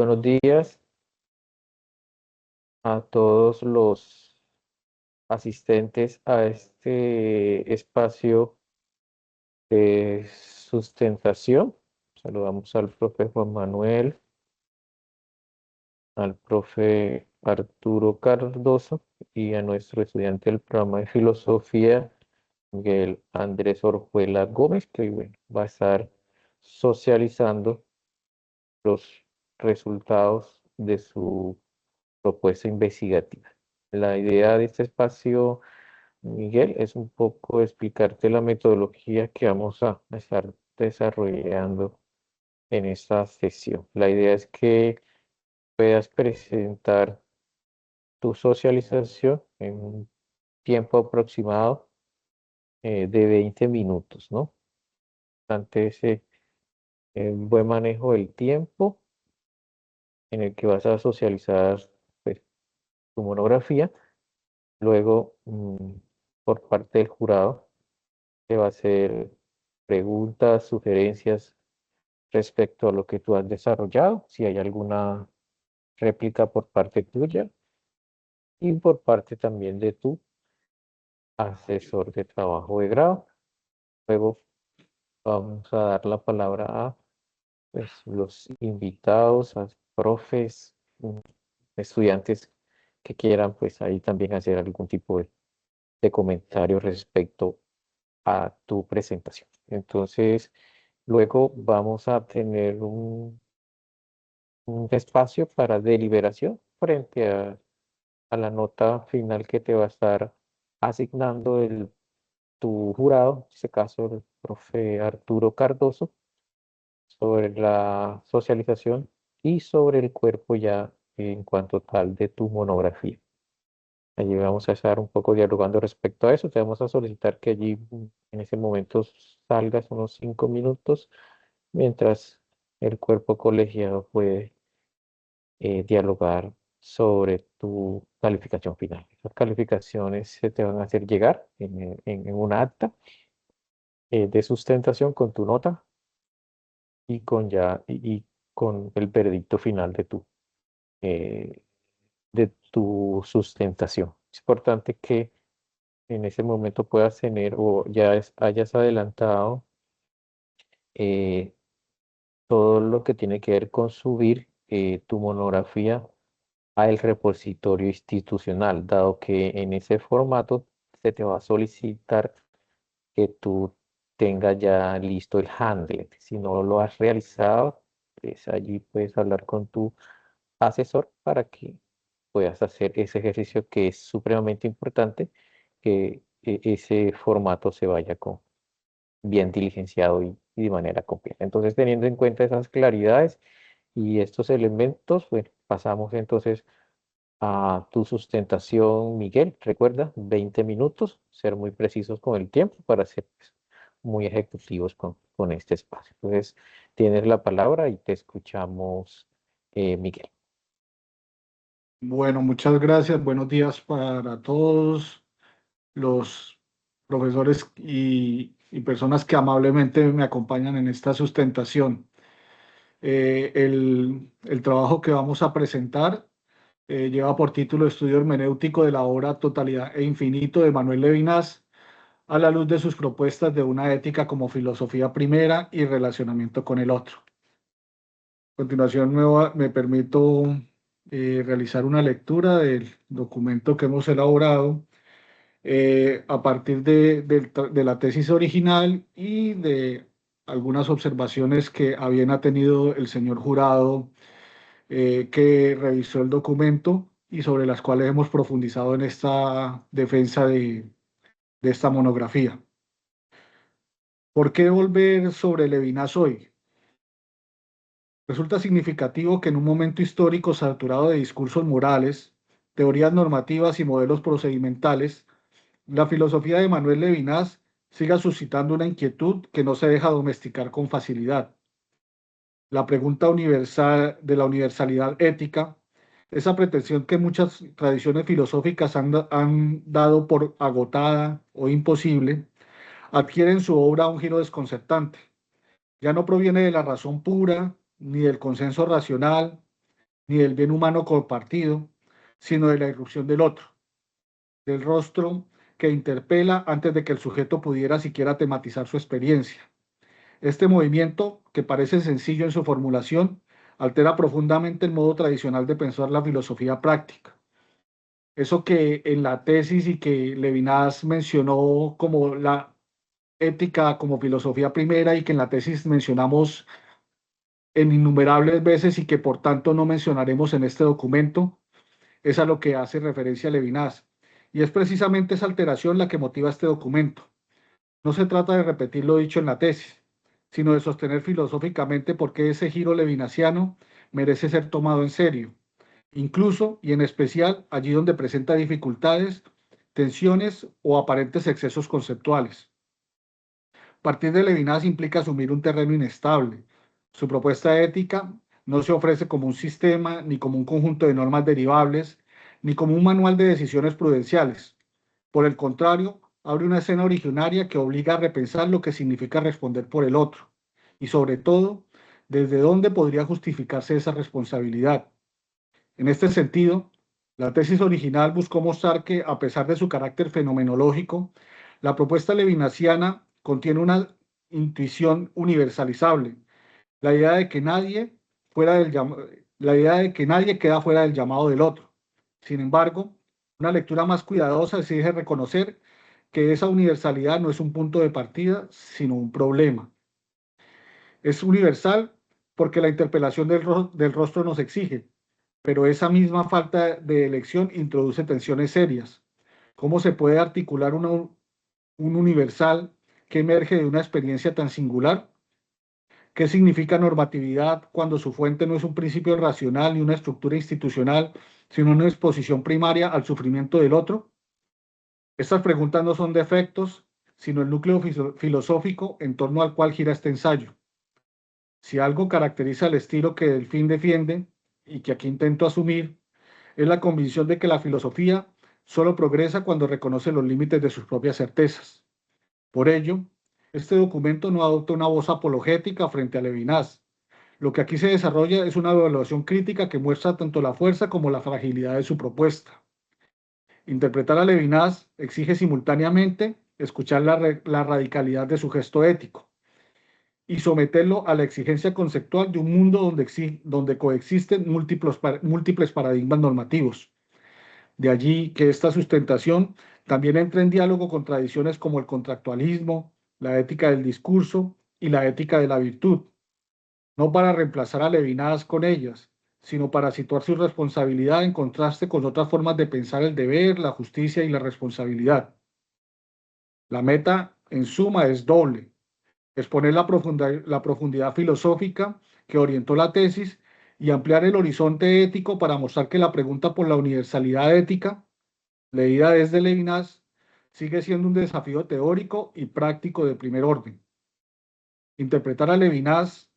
Buenos días a todos los asistentes a este espacio de sustentación. Saludamos al profe Juan Manuel, al profe Arturo Cardoso y a nuestro estudiante del programa de filosofía, Miguel Andrés Orjuela Gómez, que bueno, va a estar socializando los resultados de su propuesta investigativa. La idea de este espacio, Miguel, es un poco explicarte la metodología que vamos a estar desarrollando en esta sesión. La idea es que puedas presentar tu socialización en un tiempo aproximado de 20 minutos, ¿no? Ante ese buen manejo del tiempo en el que vas a socializar pues, tu monografía. Luego, por parte del jurado, te va a hacer preguntas, sugerencias respecto a lo que tú has desarrollado, si hay alguna réplica por parte tuya y por parte también de tu asesor de trabajo de grado. Luego vamos a dar la palabra a pues, los invitados, a profes, estudiantes que quieran pues ahí también hacer algún tipo de comentario respecto a tu presentación. Entonces, luego vamos a tener un espacio para deliberación frente a la nota final que te va a estar asignando tu jurado, en este caso el profe Arturo Cardoso, sobre la socialización y sobre el cuerpo ya en cuanto tal de tu monografía. Allí vamos a estar un poco dialogando respecto a eso. Te vamos a solicitar que allí en ese momento salgas unos 5 minutos mientras el cuerpo colegiado puede dialogar sobre tu calificación final. Las calificaciones se te van a hacer llegar en una acta de sustentación con tu nota y y con el veredicto final eh, de tu sustentación. Es importante que en ese momento puedas tener o hayas adelantado eh, todo lo que tiene que ver con subir tu monografía al repositorio institucional, dado que en ese formato se te va a solicitar que tú tengas ya listo el Handlet. Si no lo has realizado, pues allí puedes hablar con tu asesor para que puedas hacer ese ejercicio que es supremamente importante, que ese formato se vaya bien diligenciado y de manera completa. Entonces, teniendo en cuenta esas claridades y estos elementos, bueno, pasamos entonces a tu sustentación, Miguel. Recuerda, 20 minutos, ser muy precisos con el tiempo para ser pues, muy ejecutivos con este espacio. Entonces, tienes la palabra y te escuchamos, Miguel. Bueno, muchas gracias. Buenos días para todos los profesores y personas que amablemente me acompañan en esta sustentación. El trabajo que vamos a presentar lleva por título Estudio hermenéutico de la obra Totalidad e Infinito de Manuel Levinas a la luz de sus propuestas de una ética como filosofía primera y relacionamiento con el otro. A continuación me permito realizar una lectura del documento que hemos elaborado a partir de la tesis original y de algunas observaciones que a bien ha tenido el señor jurado que revisó el documento y sobre las cuales hemos profundizado en esta defensa de esta monografía. ¿Por qué volver sobre Levinas hoy? Resulta significativo que en un momento histórico saturado de discursos morales, teorías normativas y modelos procedimentales, la filosofía de Manuel Levinas siga suscitando una inquietud que no se deja domesticar con facilidad. La pregunta universal de la universalidad ética, esa pretensión que muchas tradiciones filosóficas han dado por agotada o imposible, adquiere en su obra un giro desconcertante. Ya no proviene de la razón pura ni del consenso racional, ni del bien humano compartido, sino de la irrupción del otro, del rostro que interpela antes de que el sujeto pudiera siquiera tematizar su experiencia. Este movimiento, que parece sencillo en su formulación, altera profundamente el modo tradicional de pensar la filosofía práctica. Eso que en la tesis y que Levinas mencionó como la ética como filosofía primera y que en la tesis mencionamos en innumerables veces y que por tanto no mencionaremos en este documento, es a lo que hace referencia Levinas. Y es precisamente esa alteración la que motiva este documento. No se trata de repetir lo dicho en la tesis, sino de sostener filosóficamente por qué ese giro levinasiano merece ser tomado en serio, incluso y en especial allí donde presenta dificultades, tensiones o aparentes excesos conceptuales. Partir de Levinas implica asumir un terreno inestable. Su propuesta ética no se ofrece como un sistema, ni como un conjunto de normas derivables, ni como un manual de decisiones prudenciales. Por el contrario, abre una escena originaria que obliga a repensar lo que significa responder por el otro y, sobre todo, desde dónde podría justificarse esa responsabilidad. En este sentido, la tesis original buscó mostrar que, a pesar de su carácter fenomenológico, la propuesta levinasiana contiene una intuición universalizable, la idea de que nadie, fuera del la idea de que nadie queda fuera del llamado del otro. Sin embargo, una lectura más cuidadosa exige reconocer que esa universalidad no es un punto de partida, sino un problema. Es universal porque la interpelación del rostro nos exige, pero esa misma falta de elección introduce tensiones serias. ¿Cómo se puede articular un universal que emerge de una experiencia tan singular? ¿Qué significa normatividad cuando su fuente no es un principio racional ni una estructura institucional, sino una exposición primaria al sufrimiento del otro? Estas preguntas no son defectos, sino el núcleo filosófico en torno al cual gira este ensayo. Si algo caracteriza el estilo que Delfín defiende y que aquí intento asumir, es la convicción de que la filosofía solo progresa cuando reconoce los límites de sus propias certezas. Por ello, este documento no adopta una voz apologética frente a Levinas. Lo que aquí se desarrolla es una evaluación crítica que muestra tanto la fuerza como la fragilidad de su propuesta. Interpretar a Levinas exige simultáneamente escuchar la radicalidad de su gesto ético y someterlo a la exigencia conceptual de un mundo donde coexisten múltiples paradigmas normativos. De allí que esta sustentación también entra en diálogo con tradiciones como el contractualismo, la ética del discurso y la ética de la virtud, no para reemplazar a Levinas con ellas, sino para situar su responsabilidad en contraste con otras formas de pensar el deber, la justicia y la responsabilidad. La meta, en suma, es doble: exponer la profundidad filosófica que orientó la tesis y ampliar el horizonte ético para mostrar que la pregunta por la universalidad ética, leída desde Levinas, sigue siendo un desafío teórico y práctico de primer orden. Interpretar a Levinas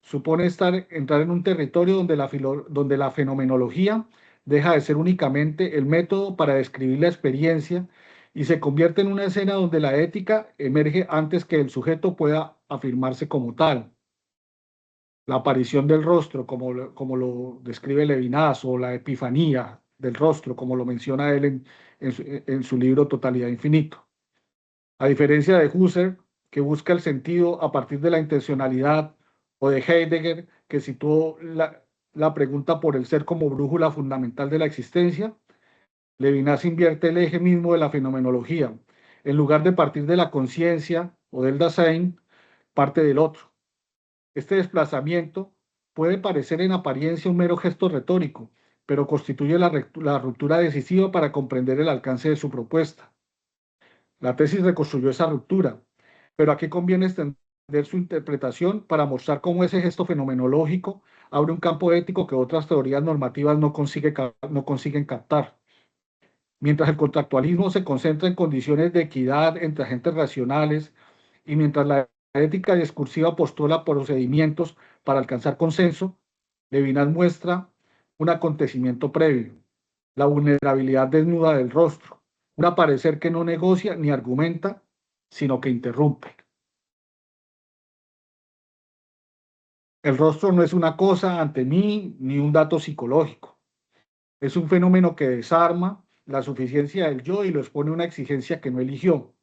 supone entrar en un territorio donde la fenomenología deja de ser únicamente el método para describir la experiencia y se convierte en una escena donde la ética emerge antes que el sujeto pueda afirmarse como tal. La aparición del rostro, como lo describe Levinas, o la epifanía del rostro, como lo menciona él en su libro Totalidad Infinito. A diferencia de Husserl, que busca el sentido a partir de la intencionalidad, o de Heidegger, que situó la pregunta por el ser como brújula fundamental de la existencia, Levinas invierte el eje mismo de la fenomenología. En lugar de partir de la conciencia o del Dasein, parte del otro. Este desplazamiento puede parecer en apariencia un mero gesto retórico, pero constituye la ruptura decisiva para comprender el alcance de su propuesta. La tesis reconstruyó esa ruptura, pero aquí conviene extender su interpretación para mostrar cómo ese gesto fenomenológico abre un campo ético que otras teorías normativas no consiguen captar. Mientras el contractualismo se concentra en condiciones de equidad entre agentes racionales y mientras la ética discursiva postula procedimientos para alcanzar consenso, Levinas muestra un acontecimiento previo: la vulnerabilidad desnuda del rostro, un aparecer que no negocia ni argumenta, sino que interrumpe. El rostro no es una cosa ante mí ni un dato psicológico. Es un fenómeno que desarma la suficiencia del yo y lo expone a una exigencia que no eligió.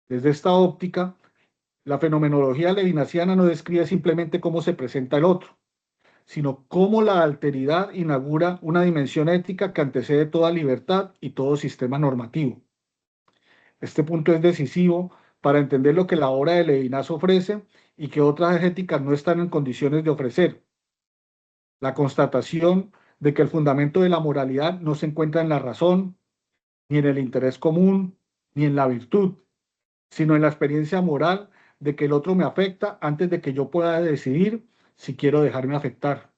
Desde esta óptica, la fenomenología levinasiana no describe simplemente cómo se presenta el otro, sino cómo la alteridad inaugura una dimensión ética que antecede toda libertad y todo sistema normativo. Este punto es decisivo para entender lo que la obra de Levinas ofrece y que otras éticas no están en condiciones de ofrecer. La constatación de que el fundamento de la moralidad no se encuentra en la razón, ni en el interés común, ni en la virtud, sino en la experiencia moral de que el otro me afecta antes de que yo pueda decidir si quiero dejarme afectar.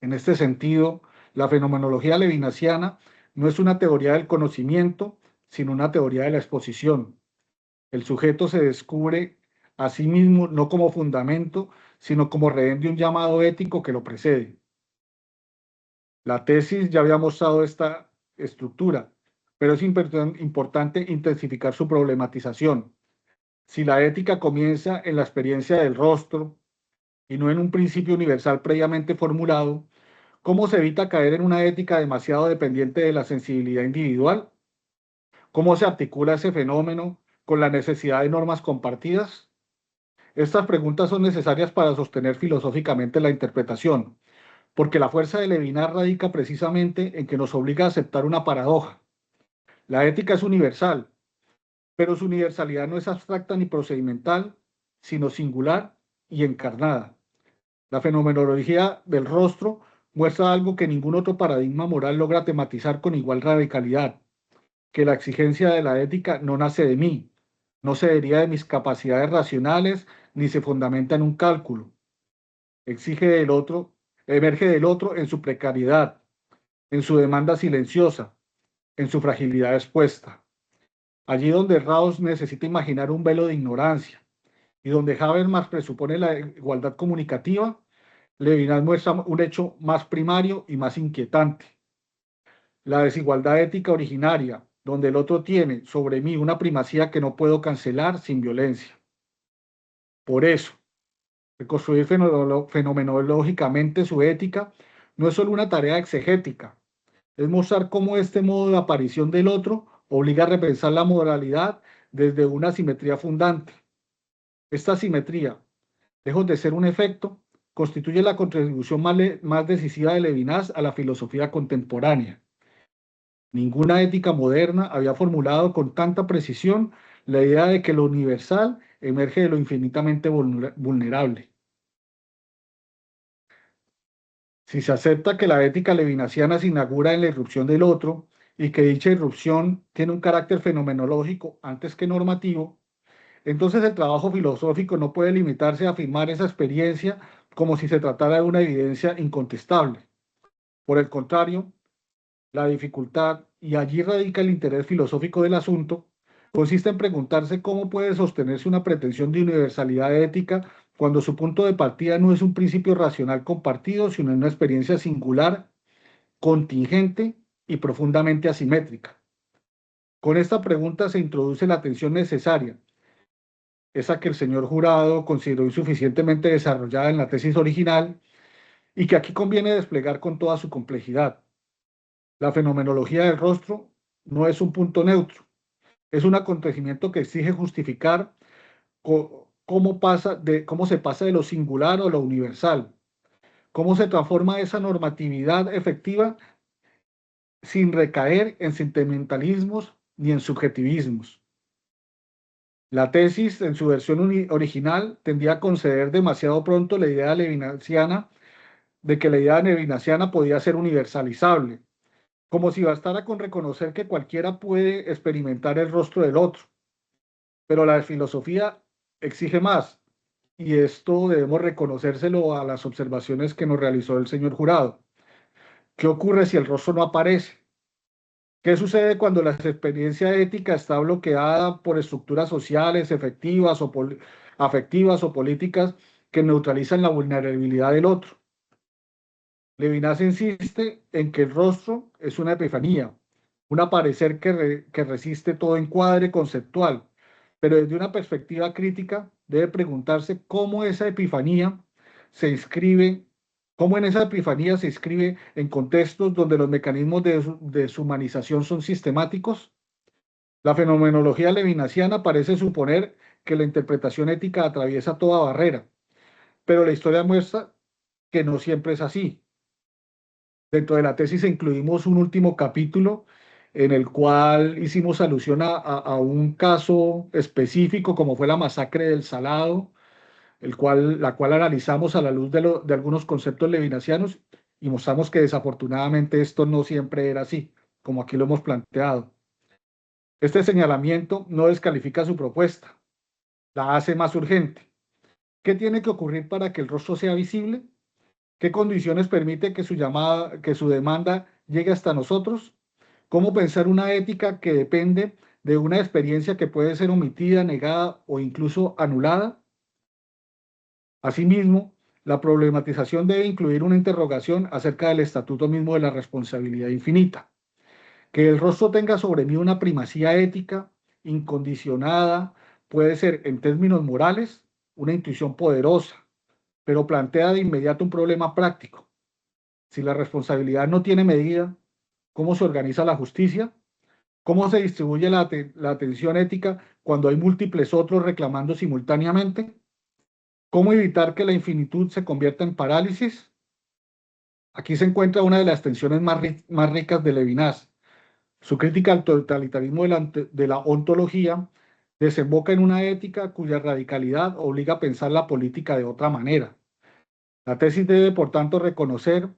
En este sentido, la fenomenología levinasiana no es una teoría del conocimiento, sino una teoría de la exposición. El sujeto se descubre a sí mismo no como fundamento, sino como rehén de un llamado ético que lo precede. La tesis ya había mostrado esta estructura, pero es importante intensificar su problematización. Si la ética comienza en la experiencia del rostro y no en un principio universal previamente formulado, ¿cómo se evita caer en una ética demasiado dependiente de la sensibilidad individual? ¿Cómo se articula ese fenómeno con la necesidad de normas compartidas? Estas preguntas son necesarias para sostener filosóficamente la interpretación, porque la fuerza de Levinas radica precisamente en que nos obliga a aceptar una paradoja. La ética es universal, pero su universalidad no es abstracta ni procedimental, sino singular y encarnada. La fenomenología del rostro muestra algo que ningún otro paradigma moral logra tematizar con igual radicalidad, que la exigencia de la ética no nace de mí, no se deriva de mis capacidades racionales ni se fundamenta en un cálculo. Exige del otro, emerge del otro en su precariedad, en su demanda silenciosa, en su fragilidad expuesta. Allí donde Rawls necesita imaginar un velo de ignorancia y donde Habermas presupone la igualdad comunicativa, Levinas muestra un hecho más primario y más inquietante. La desigualdad ética originaria, donde el otro tiene sobre mí una primacía que no puedo cancelar sin violencia. Por eso, reconstruir fenomenológicamente su ética no es solo una tarea exegética, es mostrar cómo este modo de aparición del otro obliga a repensar la moralidad desde una simetría fundante. Esta simetría, lejos de ser un efecto, constituye la contribución más decisiva de Levinas a la filosofía contemporánea. Ninguna ética moderna había formulado con tanta precisión la idea de que lo universal emerge de lo infinitamente vulnerable. Si se acepta que la ética levinasiana se inaugura en la irrupción del otro y que dicha irrupción tiene un carácter fenomenológico antes que normativo, entonces el trabajo filosófico no puede limitarse a afirmar esa experiencia como si se tratara de una evidencia incontestable. Por el contrario, la dificultad, y allí radica el interés filosófico del asunto, consiste en preguntarse cómo puede sostenerse una pretensión de universalidad ética cuando su punto de partida no es un principio racional compartido, sino una experiencia singular, contingente y profundamente asimétrica. Con esta pregunta se introduce la tensión necesaria, esa que el señor jurado consideró insuficientemente desarrollada en la tesis original y que aquí conviene desplegar con toda su complejidad. La fenomenología del rostro no es un punto neutro, es un acontecimiento que exige justificar cómo se pasa de lo singular a lo universal, cómo se transforma esa normatividad efectiva sin recaer en sentimentalismos ni en subjetivismos. La tesis, en su versión original, tendía a conceder demasiado pronto la idea levinasiana de que la idea levinasiana podía ser universalizable, como si bastara con reconocer que cualquiera puede experimentar el rostro del otro. Pero la filosofía exige más, y esto debemos reconocérselo a las observaciones que nos realizó el señor jurado. ¿Qué ocurre si el rostro no aparece? ¿Qué sucede cuando la experiencia ética está bloqueada por estructuras sociales, afectivas o políticas que neutralizan la vulnerabilidad del otro? Levinas insiste en que el rostro es una epifanía, un aparecer que resiste todo encuadre conceptual, pero desde una perspectiva crítica debe preguntarse cómo esa epifanía se inscribe, cómo en esa epifanía se inscribe en contextos donde los mecanismos de deshumanización son sistemáticos. La fenomenología levinasiana parece suponer que la interpretación ética atraviesa toda barrera, pero la historia muestra que no siempre es así. Dentro de la tesis incluimos un último capítulo en el cual hicimos alusión a un caso específico como fue la masacre del Salado, la cual analizamos a la luz de algunos conceptos levinasianos y mostramos que desafortunadamente esto no siempre era así, como aquí lo hemos planteado. Este señalamiento no descalifica su propuesta, la hace más urgente. ¿Qué tiene que ocurrir para que el rostro sea visible? ¿Qué condiciones permite que que su demanda llegue hasta nosotros? ¿Cómo pensar una ética que depende de una experiencia que puede ser omitida, negada o incluso anulada? Asimismo, la problematización debe incluir una interrogación acerca del estatuto mismo de la responsabilidad infinita. Que el rostro tenga sobre mí una primacía ética incondicionada puede ser, en términos morales, una intuición poderosa, pero plantea de inmediato un problema práctico. Si la responsabilidad no tiene medida, ¿cómo se organiza la justicia? ¿Cómo se distribuye la atención ética cuando hay múltiples otros reclamando simultáneamente? ¿Cómo evitar que la infinitud se convierta en parálisis? Aquí se encuentra una de las tensiones más ricas de Levinas. Su crítica al totalitarismo de la ontología desemboca en una ética cuya radicalidad obliga a pensar la política de otra manera. La tesis debe, por tanto, reconocer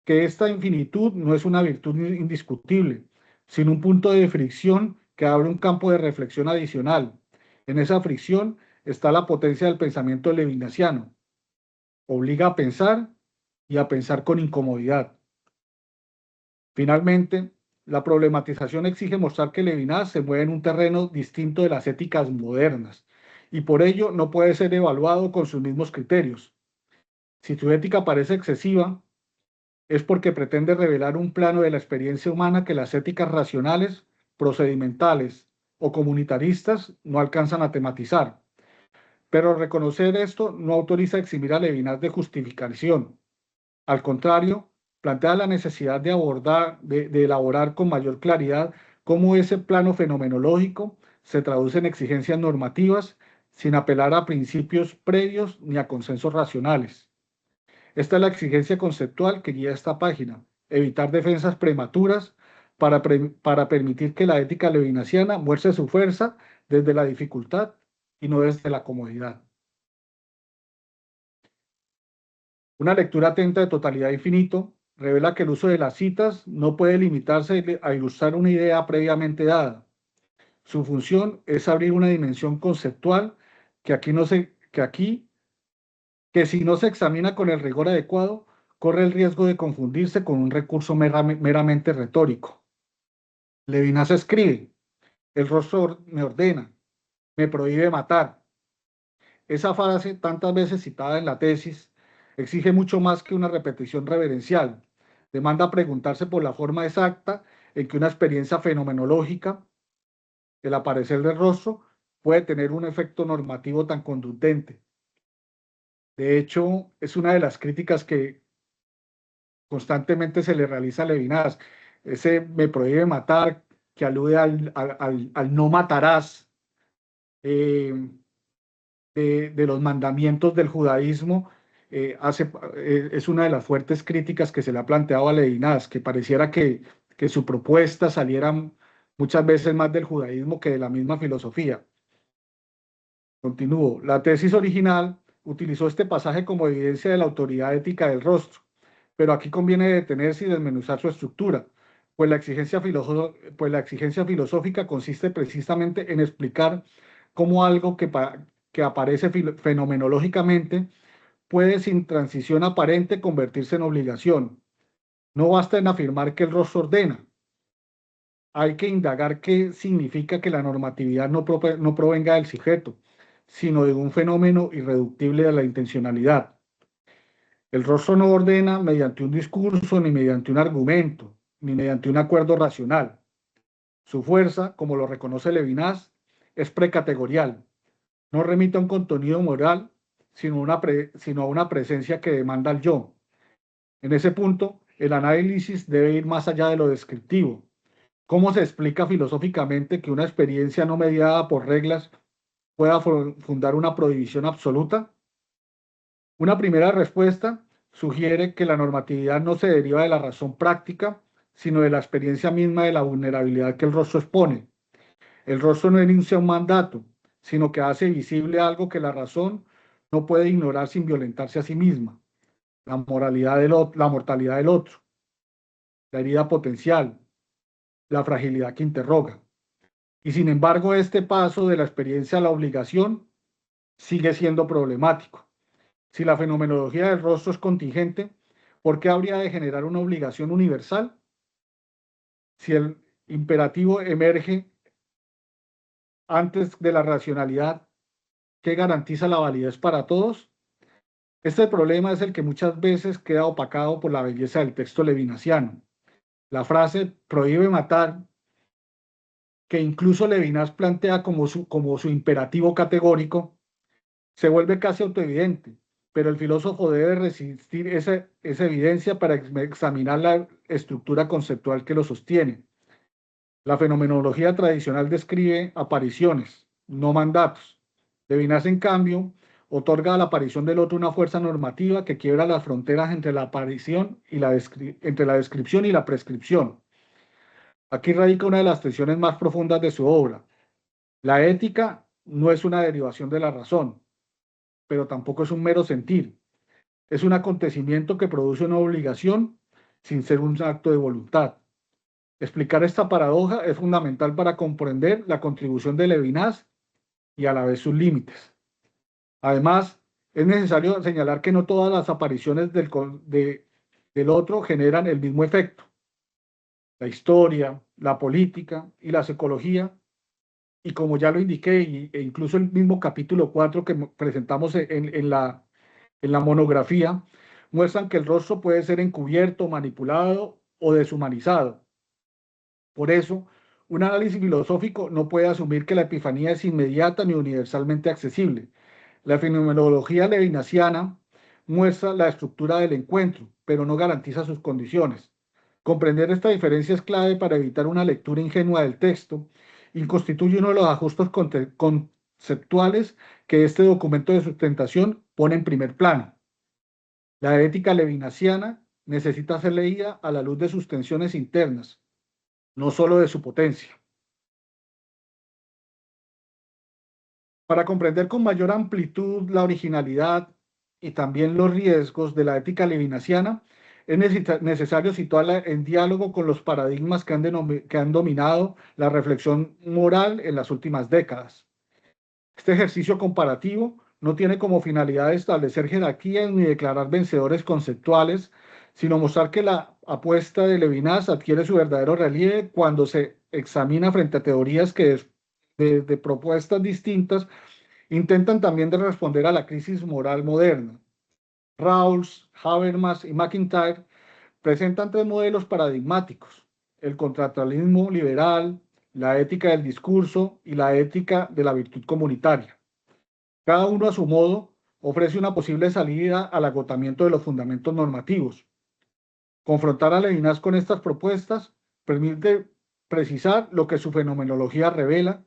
que esta infinitud no es una virtud indiscutible, sino un punto de fricción que abre un campo de reflexión adicional. En esa fricción está la potencia del pensamiento levinasiano. Obliga a pensar y a pensar con incomodidad. Finalmente, la problematización exige mostrar que Levinas se mueve en un terreno distinto de las éticas modernas y por ello no puede ser evaluado con sus mismos criterios. Si su ética parece excesiva, es porque pretende revelar un plano de la experiencia humana que las éticas racionales, procedimentales o comunitaristas no alcanzan a tematizar. Pero reconocer esto no autoriza a eximir a Levinas de justificación. Al contrario, plantea la necesidad de elaborar con mayor claridad cómo ese plano fenomenológico se traduce en exigencias normativas sin apelar a principios previos ni a consensos racionales. Esta es la exigencia conceptual que guía esta página, evitar defensas prematuras para permitir que la ética levinasiana muestre su fuerza desde la dificultad y no desde la comodidad. Una lectura atenta de Totalidad Infinito revela que el uso de las citas no puede limitarse a ilustrar una idea previamente dada. Su función es abrir una dimensión conceptual que si no se examina con el rigor adecuado, corre el riesgo de confundirse con un recurso meramente retórico. Levinas escribe: el rostro me ordena, me prohíbe matar. Esa frase, tantas veces citada en la tesis, exige mucho más que una repetición reverencial. Demanda preguntarse por la forma exacta en que una experiencia fenomenológica, el aparecer del rostro, puede tener un efecto normativo tan contundente. De hecho, es una de las críticas que constantemente se le realiza a Levinas. Ese me prohíbe matar, que alude al no matarás, eh, de los mandamientos del judaísmo, es una de las fuertes críticas que se le ha planteado a Levinas, que pareciera que su propuesta saliera muchas veces más del judaísmo que de la misma filosofía. Continúo. La tesis original utilizó este pasaje como evidencia de la autoridad ética del rostro, pero aquí conviene detenerse y desmenuzar su estructura, pues la exigencia filosófica consiste precisamente en explicar cómo algo que aparece fenomenológicamente puede sin transición aparente convertirse en obligación. No basta en afirmar que el rostro ordena. Hay que indagar qué significa que la normatividad no provenga del sujeto, sino de un fenómeno irreductible a la intencionalidad. El rostro no ordena mediante un discurso, ni mediante un argumento, ni mediante un acuerdo racional. Su fuerza, como lo reconoce Levinas, es precategorial. No remite a un contenido moral, sino a una presencia que demanda el yo. En ese punto, el análisis debe ir más allá de lo descriptivo. ¿Cómo se explica filosóficamente que una experiencia no mediada por reglas pueda fundar una prohibición absoluta? Una primera respuesta sugiere que la normatividad no se deriva de la razón práctica, sino de la experiencia misma de la vulnerabilidad que el rostro expone. El rostro no enuncia un mandato, sino que hace visible algo que la razón no puede ignorar sin violentarse a sí misma: la la mortalidad del otro, la herida potencial, la fragilidad que interroga. Y sin embargo, este paso de la experiencia a la obligación sigue siendo problemático. Si la fenomenología del rostro es contingente, ¿por qué habría de generar una obligación universal? Si el imperativo emerge antes de la racionalidad, ¿qué garantiza la validez para todos? Este problema es el que muchas veces queda opacado por la belleza del texto levinasiano. La frase prohíbe matar, que incluso Levinas plantea como su imperativo categórico, se vuelve casi autoevidente, pero el filósofo debe resistir esa evidencia para examinar la estructura conceptual que lo sostiene. La fenomenología tradicional describe apariciones, no mandatos. Levinas, en cambio, otorga a la aparición del otro una fuerza normativa que quiebra las fronteras entre la aparición y entre la descripción y la prescripción. Aquí radica una de las tensiones más profundas de su obra. La ética no es una derivación de la razón, pero tampoco es un mero sentir. Es un acontecimiento que produce una obligación sin ser un acto de voluntad. Explicar esta paradoja es fundamental para comprender la contribución de Levinas y a la vez sus límites. Además, es necesario señalar que no todas las apariciones del otro generan el mismo efecto. La historia, la política y la psicología, y como ya lo indiqué, e incluso el mismo capítulo 4 que presentamos en la monografía, muestran que el rostro puede ser encubierto, manipulado o deshumanizado. Por eso, un análisis filosófico no puede asumir que la epifanía es inmediata ni universalmente accesible. La fenomenología levinasiana muestra la estructura del encuentro, pero no garantiza sus condiciones. Comprender esta diferencia es clave para evitar una lectura ingenua del texto y constituye uno de los ajustes conceptuales que este documento de sustentación pone en primer plano. La ética levinasiana necesita ser leída a la luz de sus tensiones internas, no solo de su potencia. Para comprender con mayor amplitud la originalidad y también los riesgos de la ética levinasiana, es necesario situarla en diálogo con los paradigmas que han dominado la reflexión moral en las últimas décadas. Este ejercicio comparativo no tiene como finalidad establecer jerarquías ni declarar vencedores conceptuales, sino mostrar que la apuesta de Levinas adquiere su verdadero relieve cuando se examina frente a teorías que de propuestas distintas intentan también de responder a la crisis moral moderna. Rawls, Habermas y McIntyre presentan tres modelos paradigmáticos: el contractualismo liberal, la ética del discurso y la ética de la virtud comunitaria. Cada uno a su modo ofrece una posible salida al agotamiento de los fundamentos normativos. Confrontar a Levinas con estas propuestas permite precisar lo que su fenomenología revela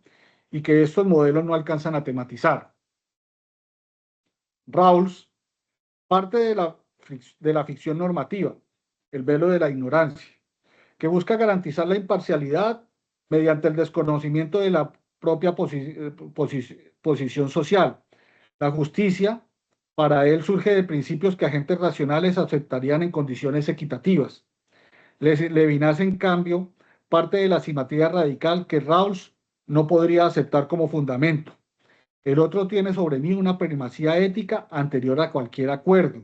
y que estos modelos no alcanzan a tematizar. Rawls parte de la ficción normativa, el velo de la ignorancia, que busca garantizar la imparcialidad mediante el desconocimiento de la propia posición social. La justicia, para él, surge de principios que agentes racionales aceptarían en condiciones equitativas. Levinas, en cambio, parte de la simetría radical que Rawls no podría aceptar como fundamento. El otro tiene sobre mí una primacía ética anterior a cualquier acuerdo.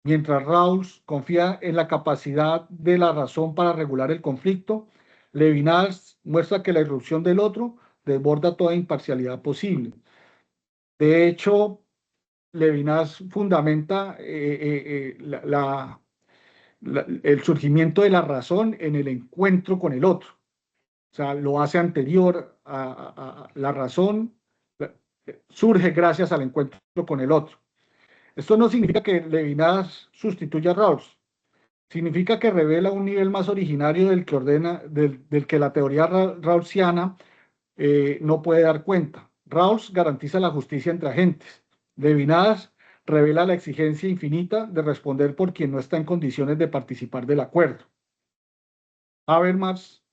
Mientras Rawls confía en la capacidad de la razón para regular el conflicto, Levinas muestra que la irrupción del otro desborda toda imparcialidad posible. De hecho, Levinas fundamenta el surgimiento de la razón en el encuentro con el otro. O sea, lo hace anterior a la razón, surge gracias al encuentro con el otro. Esto no significa que Levinas sustituya a Rawls, significa que revela un nivel más originario del que ordena, del que la teoría rawlsiana no puede dar cuenta. Rawls garantiza la justicia entre agentes. Levinas revela la exigencia infinita de responder por quien no está en condiciones de participar del acuerdo. Habermas,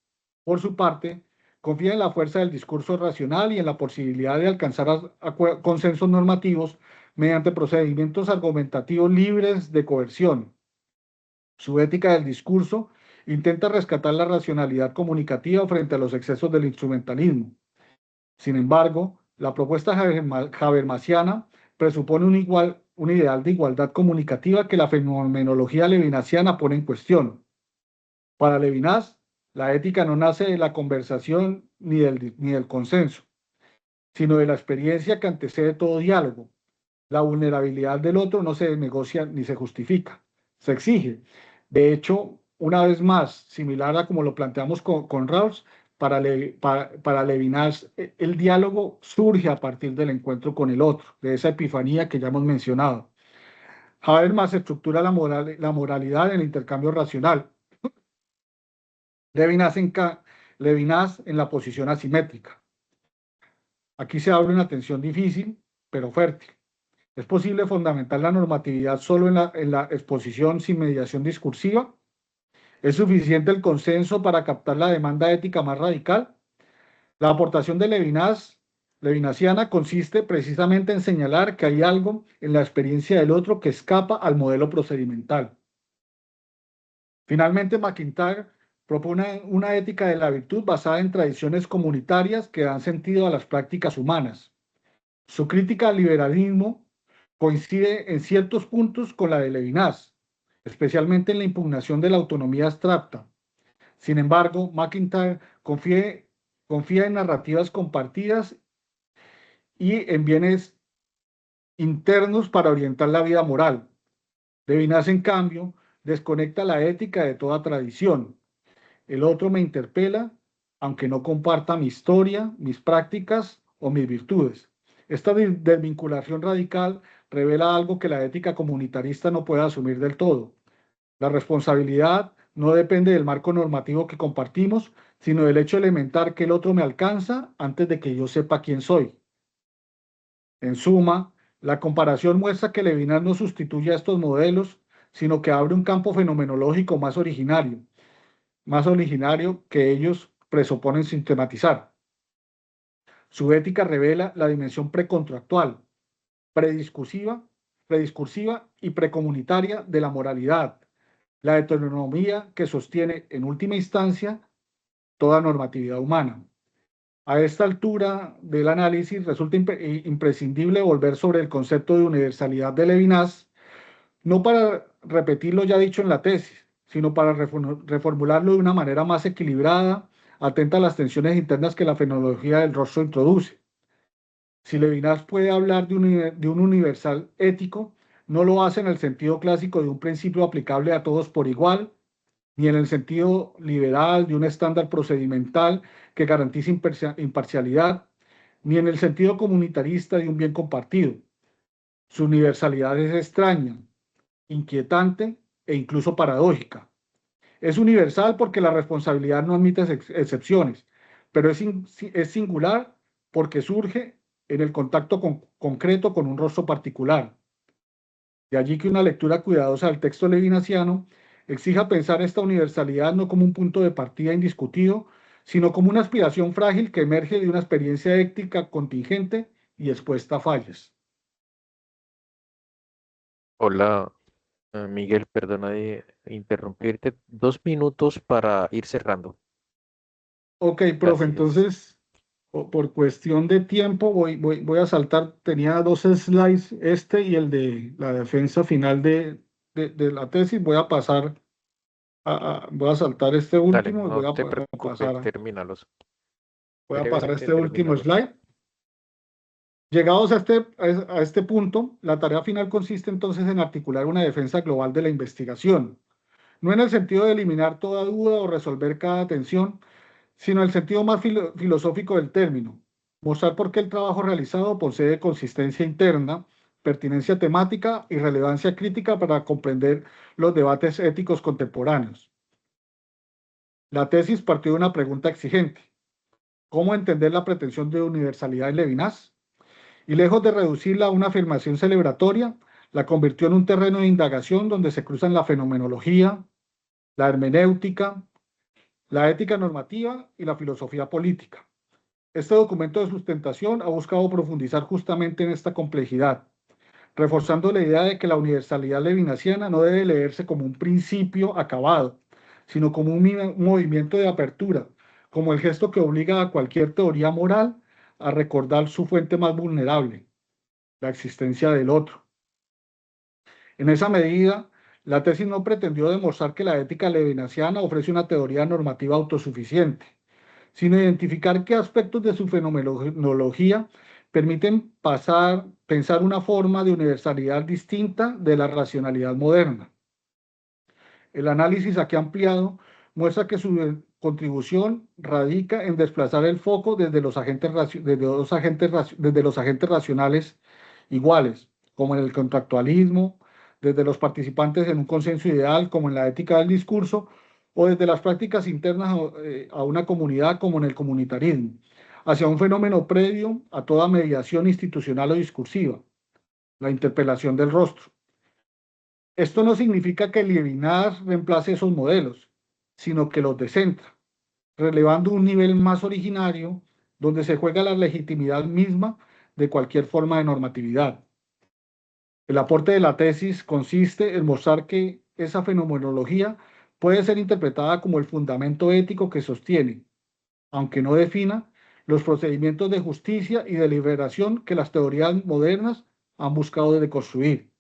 por su parte, confía en la fuerza del discurso racional y en la posibilidad de alcanzar consensos normativos mediante procedimientos argumentativos libres de coerción. Su ética del discurso intenta rescatar la racionalidad comunicativa frente a los excesos del instrumentalismo. Sin embargo, la propuesta habermasiana presupone un ideal de igualdad comunicativa que la fenomenología levinasiana pone en cuestión. Para Levinas, la ética no nace de la conversación ni del consenso, sino de la experiencia que antecede todo diálogo. La vulnerabilidad del otro no se negocia ni se justifica, se exige. De hecho, una vez más, similar a como lo planteamos con Rawls, para Levinas, el diálogo surge a partir del encuentro con el otro, de esa epifanía que ya hemos mencionado. Habermas estructura la moralidad en el intercambio racional. Levinas en la posición asimétrica. Aquí se abre una tensión difícil, pero fértil. ¿Es posible fundamentar la normatividad solo en la exposición sin mediación discursiva? ¿Es suficiente el consenso para captar la demanda ética más radical? La aportación de levinasiana consiste precisamente en señalar que hay algo en la experiencia del otro que escapa al modelo procedimental. Finalmente, McIntyre propone una ética de la virtud basada en tradiciones comunitarias que dan sentido a las prácticas humanas. Su crítica al liberalismo coincide en ciertos puntos con la de Levinas, especialmente en la impugnación de la autonomía abstracta. Sin embargo, McIntyre confía en narrativas compartidas y en bienes internos para orientar la vida moral. Levinas, en cambio, desconecta la ética de toda tradición. El otro me interpela, aunque no comparta mi historia, mis prácticas o mis virtudes. Esta desvinculación radical revela algo que la ética comunitarista no puede asumir del todo. La responsabilidad no depende del marco normativo que compartimos, sino del hecho elemental que el otro me alcanza antes de que yo sepa quién soy. En suma, la comparación muestra que Levinas no sustituye a estos modelos, sino que abre un campo fenomenológico más originario que ellos presuponen sistematizar. Su ética revela la dimensión precontractual, prediscursiva, prediscursiva y precomunitaria de la moralidad, la heteronomía que sostiene en última instancia toda normatividad humana. A esta altura del análisis resulta imprescindible volver sobre el concepto de universalidad de Levinas, no para repetir lo ya dicho en la tesis, sino para reformularlo de una manera más equilibrada, atenta a las tensiones internas que la fenomenología del rostro introduce. Si Levinas puede hablar de un universal ético, no lo hace en el sentido clásico de un principio aplicable a todos por igual, ni en el sentido liberal de un estándar procedimental que garantice imparcialidad, ni en el sentido comunitarista de un bien compartido. Su universalidad es extraña, inquietante e incluso paradójica. Es universal porque la responsabilidad no admite excepciones, pero es singular porque surge en el contacto concreto con un rostro particular. De allí que una lectura cuidadosa del texto levinasiano exija pensar esta universalidad no como un punto de partida indiscutido, sino como una aspiración frágil que emerge de una experiencia ética contingente y expuesta a fallas. Hola, Miguel, perdona de interrumpirte. 2 minutos para ir cerrando. Ok, profe, Gracias. entonces, por cuestión de tiempo, voy a saltar, tenía dos slides, este y el de la defensa final de la tesis, voy a saltar este Dale, último y no te voy a preocupes, pasar, termínalos. voy a pasar a Brevemente este último termínalos. slide. Llegados a este punto, la tarea final consiste entonces en articular una defensa global de la investigación, no en el sentido de eliminar toda duda o resolver cada tensión, sino en el sentido más filosófico del término, Mostrar por qué el trabajo realizado posee consistencia interna, pertinencia temática y relevancia crítica para comprender los debates éticos contemporáneos. La tesis partió de una pregunta exigente: ¿cómo entender la pretensión de universalidad en Levinas? Y lejos de reducirla a una afirmación celebratoria, la convirtió en un terreno de indagación donde se cruzan la fenomenología, la hermenéutica, la ética normativa y la filosofía política. Este documento de sustentación ha buscado profundizar justamente en esta complejidad, reforzando la idea de que la universalidad levinasiana no debe leerse como un principio acabado, sino como un movimiento de apertura, como el gesto que obliga a cualquier teoría moral a recordar su fuente más vulnerable, la existencia del otro. En esa medida, la tesis no pretendió demostrar que la ética levinasiana ofrece una teoría normativa autosuficiente, sino identificar qué aspectos de su fenomenología permiten pensar una forma de universalidad distinta de la racionalidad moderna. El análisis aquí ampliado muestra que su contribución radica en desplazar el foco desde los agentes racionales iguales, como en el contractualismo, desde los participantes en un consenso ideal, como en la ética del discurso, o desde las prácticas internas a una comunidad, como en el comunitarismo, hacia un fenómeno previo a toda mediación institucional o discursiva, la interpelación del rostro. Esto no significa que Levinas reemplace esos modelos, sino que los descentra, relevando un nivel más originario donde se juega la legitimidad misma de cualquier forma de normatividad. El aporte de la tesis consiste en mostrar que esa fenomenología puede ser interpretada como el fundamento ético que sostiene, aunque no defina, los procedimientos de justicia y de liberación que las teorías modernas han buscado deconstruir.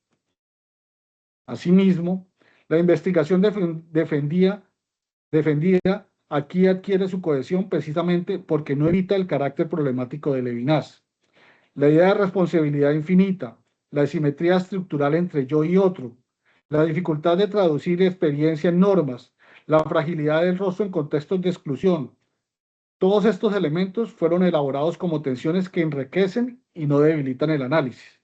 Asimismo, la investigación defendida aquí adquiere su cohesión precisamente porque no evita el carácter problemático de Levinas. La idea de responsabilidad infinita, la asimetría estructural entre yo y otro, la dificultad de traducir experiencia en normas, la fragilidad del rostro en contextos de exclusión, todos estos elementos fueron elaborados como tensiones que enriquecen y no debilitan el análisis.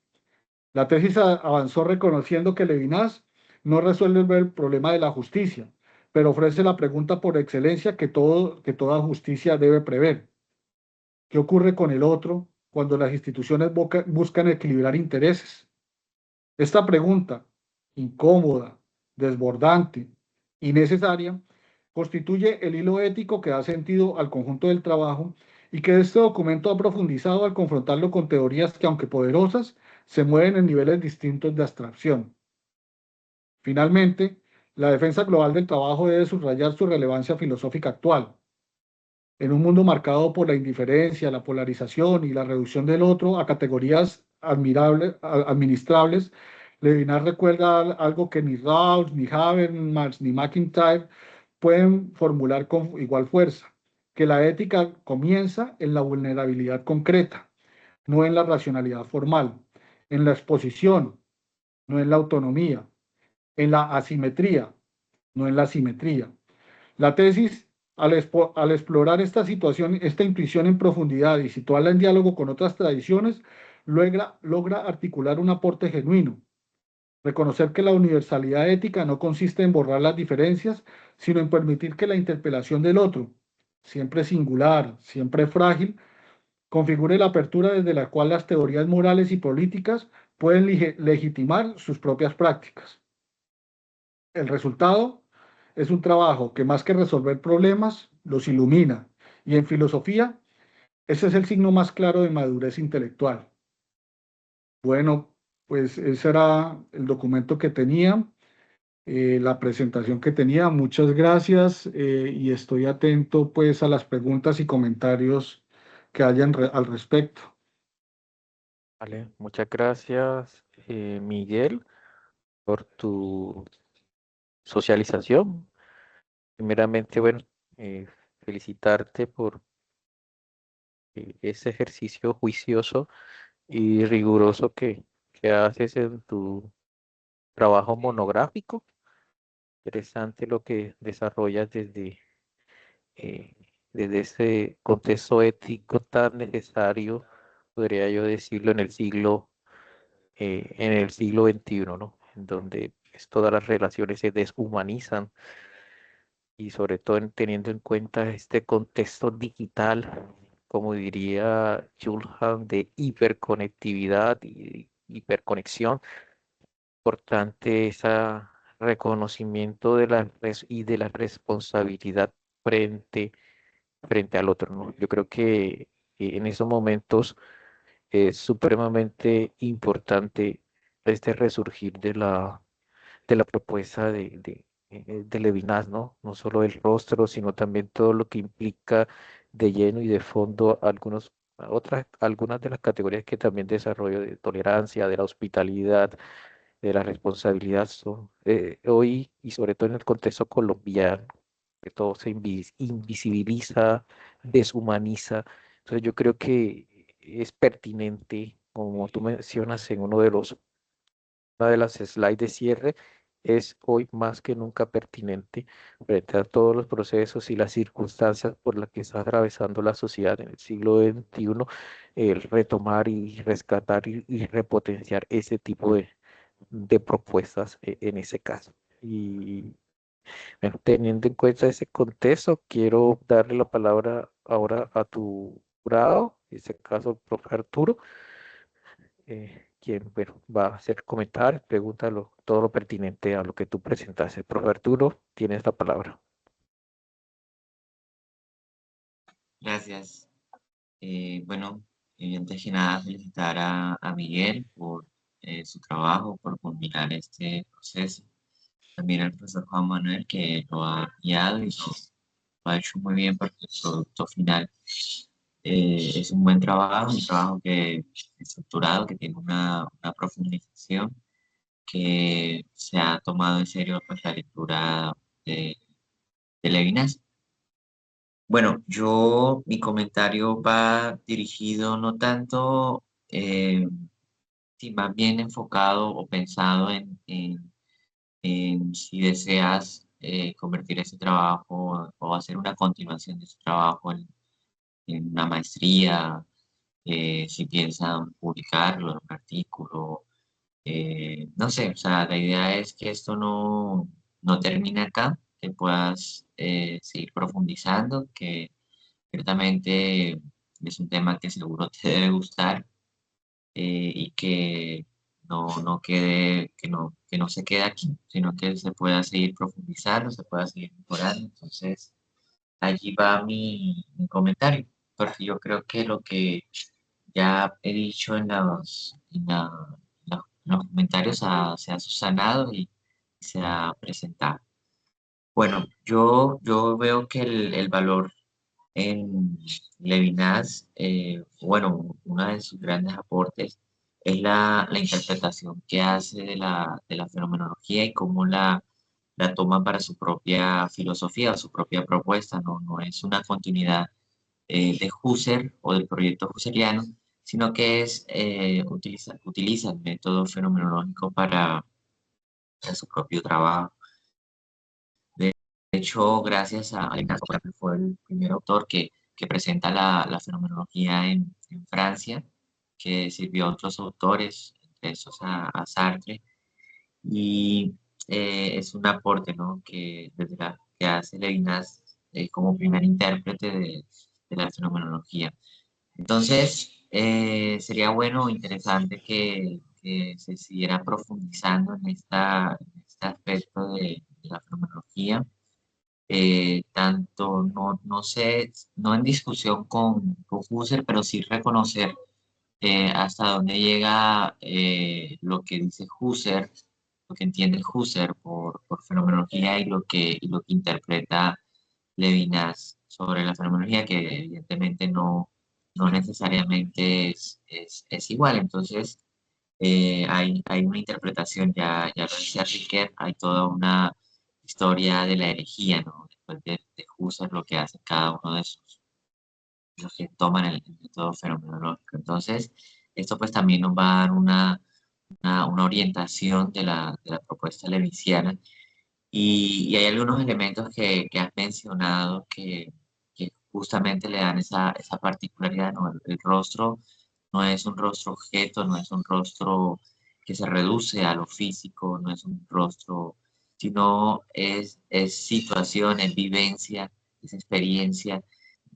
La tesis avanzó reconociendo que Levinas no resuelve el problema de la justicia, pero ofrece la pregunta por excelencia que toda justicia debe prever. ¿Qué ocurre con el otro cuando las instituciones buscan equilibrar intereses? Esta pregunta, incómoda, desbordante y necesaria, constituye el hilo ético que da sentido al conjunto del trabajo y que este documento ha profundizado al confrontarlo con teorías que, aunque poderosas, se mueven en niveles distintos de abstracción. Finalmente, la defensa global del trabajo debe subrayar su relevancia filosófica actual. En un mundo marcado por la indiferencia, la polarización y la reducción del otro a categorías administrables, Levinas recuerda algo que ni Rawls, ni Habermas, ni McIntyre pueden formular con igual fuerza, que la ética comienza en la vulnerabilidad concreta, no en la racionalidad formal, en la exposición, no en la autonomía, en la asimetría, no en la simetría. La tesis, al explorar esta situación, esta intuición en profundidad y situarla en diálogo con otras tradiciones, logra articular un aporte genuino, reconocer que la universalidad ética no consiste en borrar las diferencias, sino en permitir que la interpelación del otro, siempre singular, siempre frágil, configure la apertura desde la cual las teorías morales y políticas pueden legitimar sus propias prácticas. El resultado es un trabajo que, más que resolver problemas, los ilumina. Y en filosofía, ese es el signo más claro de madurez intelectual. Bueno, pues ese era el documento que tenía, la presentación que tenía. Muchas gracias, y estoy atento pues a las preguntas y comentarios que hayan al respecto. Vale, muchas gracias, Miguel, por tu socialización. Primeramente, bueno, eh, felicitarte por ese ejercicio juicioso y riguroso que haces en tu trabajo monográfico. Interesante lo que desarrollas desde desde ese contexto ético tan necesario, podría yo decirlo, en el siglo XXI, ¿no? En donde pues, todas las relaciones se deshumanizan y sobre todo teniendo en cuenta este contexto digital, como diría Julhan, de hiperconectividad y hiperconexión, importante ese reconocimiento de y de la responsabilidad frente, frente al otro, ¿no? Yo creo que en esos momentos es supremamente importante este resurgir de la propuesta de Levinas, ¿no? No solo el rostro, sino también todo lo que implica de lleno y de fondo algunas de las categorías que también desarrollo de tolerancia, de la hospitalidad, de la responsabilidad son hoy y sobre todo en el contexto colombiano, que todo se invisibiliza, deshumaniza. Entonces yo creo que es pertinente, como tú mencionas en una de las slides de cierre, es hoy más que nunca pertinente frente a todos los procesos y las circunstancias por las que está atravesando la sociedad en el siglo XXI, el retomar y rescatar y repotenciar ese tipo de propuestas en ese caso. Y bueno, teniendo en cuenta ese contexto, quiero darle la palabra ahora a tu jurado, en este caso, el profe Arturo, quien bueno, va a hacer comentarios, preguntas, todo lo pertinente a lo que tú presentaste. Profe Arturo, tienes la palabra. Gracias. Bueno, antes que nada felicitar a Miguel por su trabajo, por culminar este proceso. También al profesor Juan Manuel que lo ha guiado y lo ha hecho muy bien porque el producto final es un buen trabajo, un trabajo que estructurado, que tiene una profundización, que se ha tomado en serio pues, la lectura de, de Levinas. Bueno, mi comentario va dirigido no tanto, sí, más bien enfocado o pensado en si deseas convertir ese trabajo o hacer una continuación de ese trabajo en una maestría, si piensan publicarlo en un artículo, no sé, o sea, la idea es que esto no termine acá, que puedas seguir profundizando, que ciertamente es un tema que seguro te debe gustar y que que no se quede aquí, sino que se pueda seguir profundizando, se pueda seguir mejorando. Entonces, allí va mi comentario, porque yo creo que lo que ya he dicho en los comentarios se ha subsanado y se ha presentado. Bueno, yo veo que el valor en Levinas, bueno, uno de sus grandes aportes es la interpretación que hace de la fenomenología y cómo la toma para su propia filosofía o su propia propuesta, no es una continuidad de Husserl o del proyecto husserliano, sino que utiliza el método fenomenológico para su propio trabajo. De hecho, gracias a Levinas, que fue el primer autor que presenta la fenomenología en Francia, que sirvió a otros autores, entre esos a Sartre, y es un aporte, ¿no? Que hace Levinas como primer intérprete de la fenomenología. Entonces, sería bueno, interesante que se siguiera profundizando en este aspecto de la fenomenología, tanto, no sé, no en discusión con Husserl, pero sí reconocer hasta dónde llega lo que dice Husserl, lo que entiende Husserl por fenomenología y lo que interpreta Levinas sobre la fenomenología, que evidentemente no necesariamente es igual. Entonces, hay una interpretación, ya lo decía Riquet, hay toda una historia de la herejía, ¿no? Después de Husserl, lo que hace cada uno de los que toman el método fenomenológico. Entonces, esto pues también nos va a dar una orientación de la propuesta levisiana y hay algunos elementos que has mencionado que justamente le dan esa particularidad, ¿no? El rostro no es un rostro objeto, no es un rostro que se reduce a lo físico, no es un rostro, sino es situación, es vivencia, es experiencia.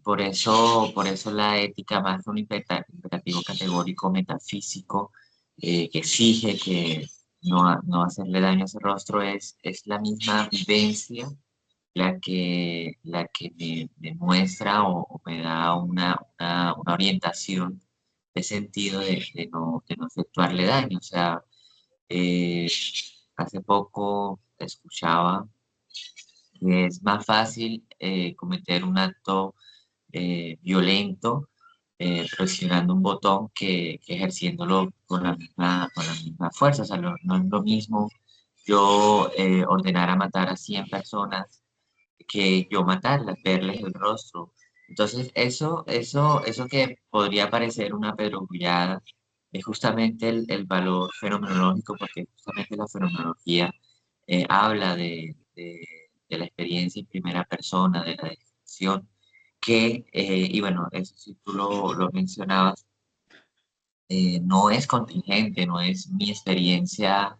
Por eso la ética, más que un imperativo categórico metafísico, que exige que no hacerle daño a ese rostro, es la misma vivencia la que me muestra o me da una orientación de sentido de no efectuarle daño. O sea, eh, hace poco escuchaba que es más fácil cometer un acto violento presionando un botón que ejerciéndolo con la misma fuerza. O sea, no es lo mismo yo ordenar a matar a 100 personas que yo matarlas, verles el rostro. Entonces, eso que podría parecer una perogrullada es justamente el valor fenomenológico, porque justamente la fenomenología habla de la experiencia en primera persona, de la descripción, y bueno, eso sí tú lo mencionabas, no es contingente, no es mi experiencia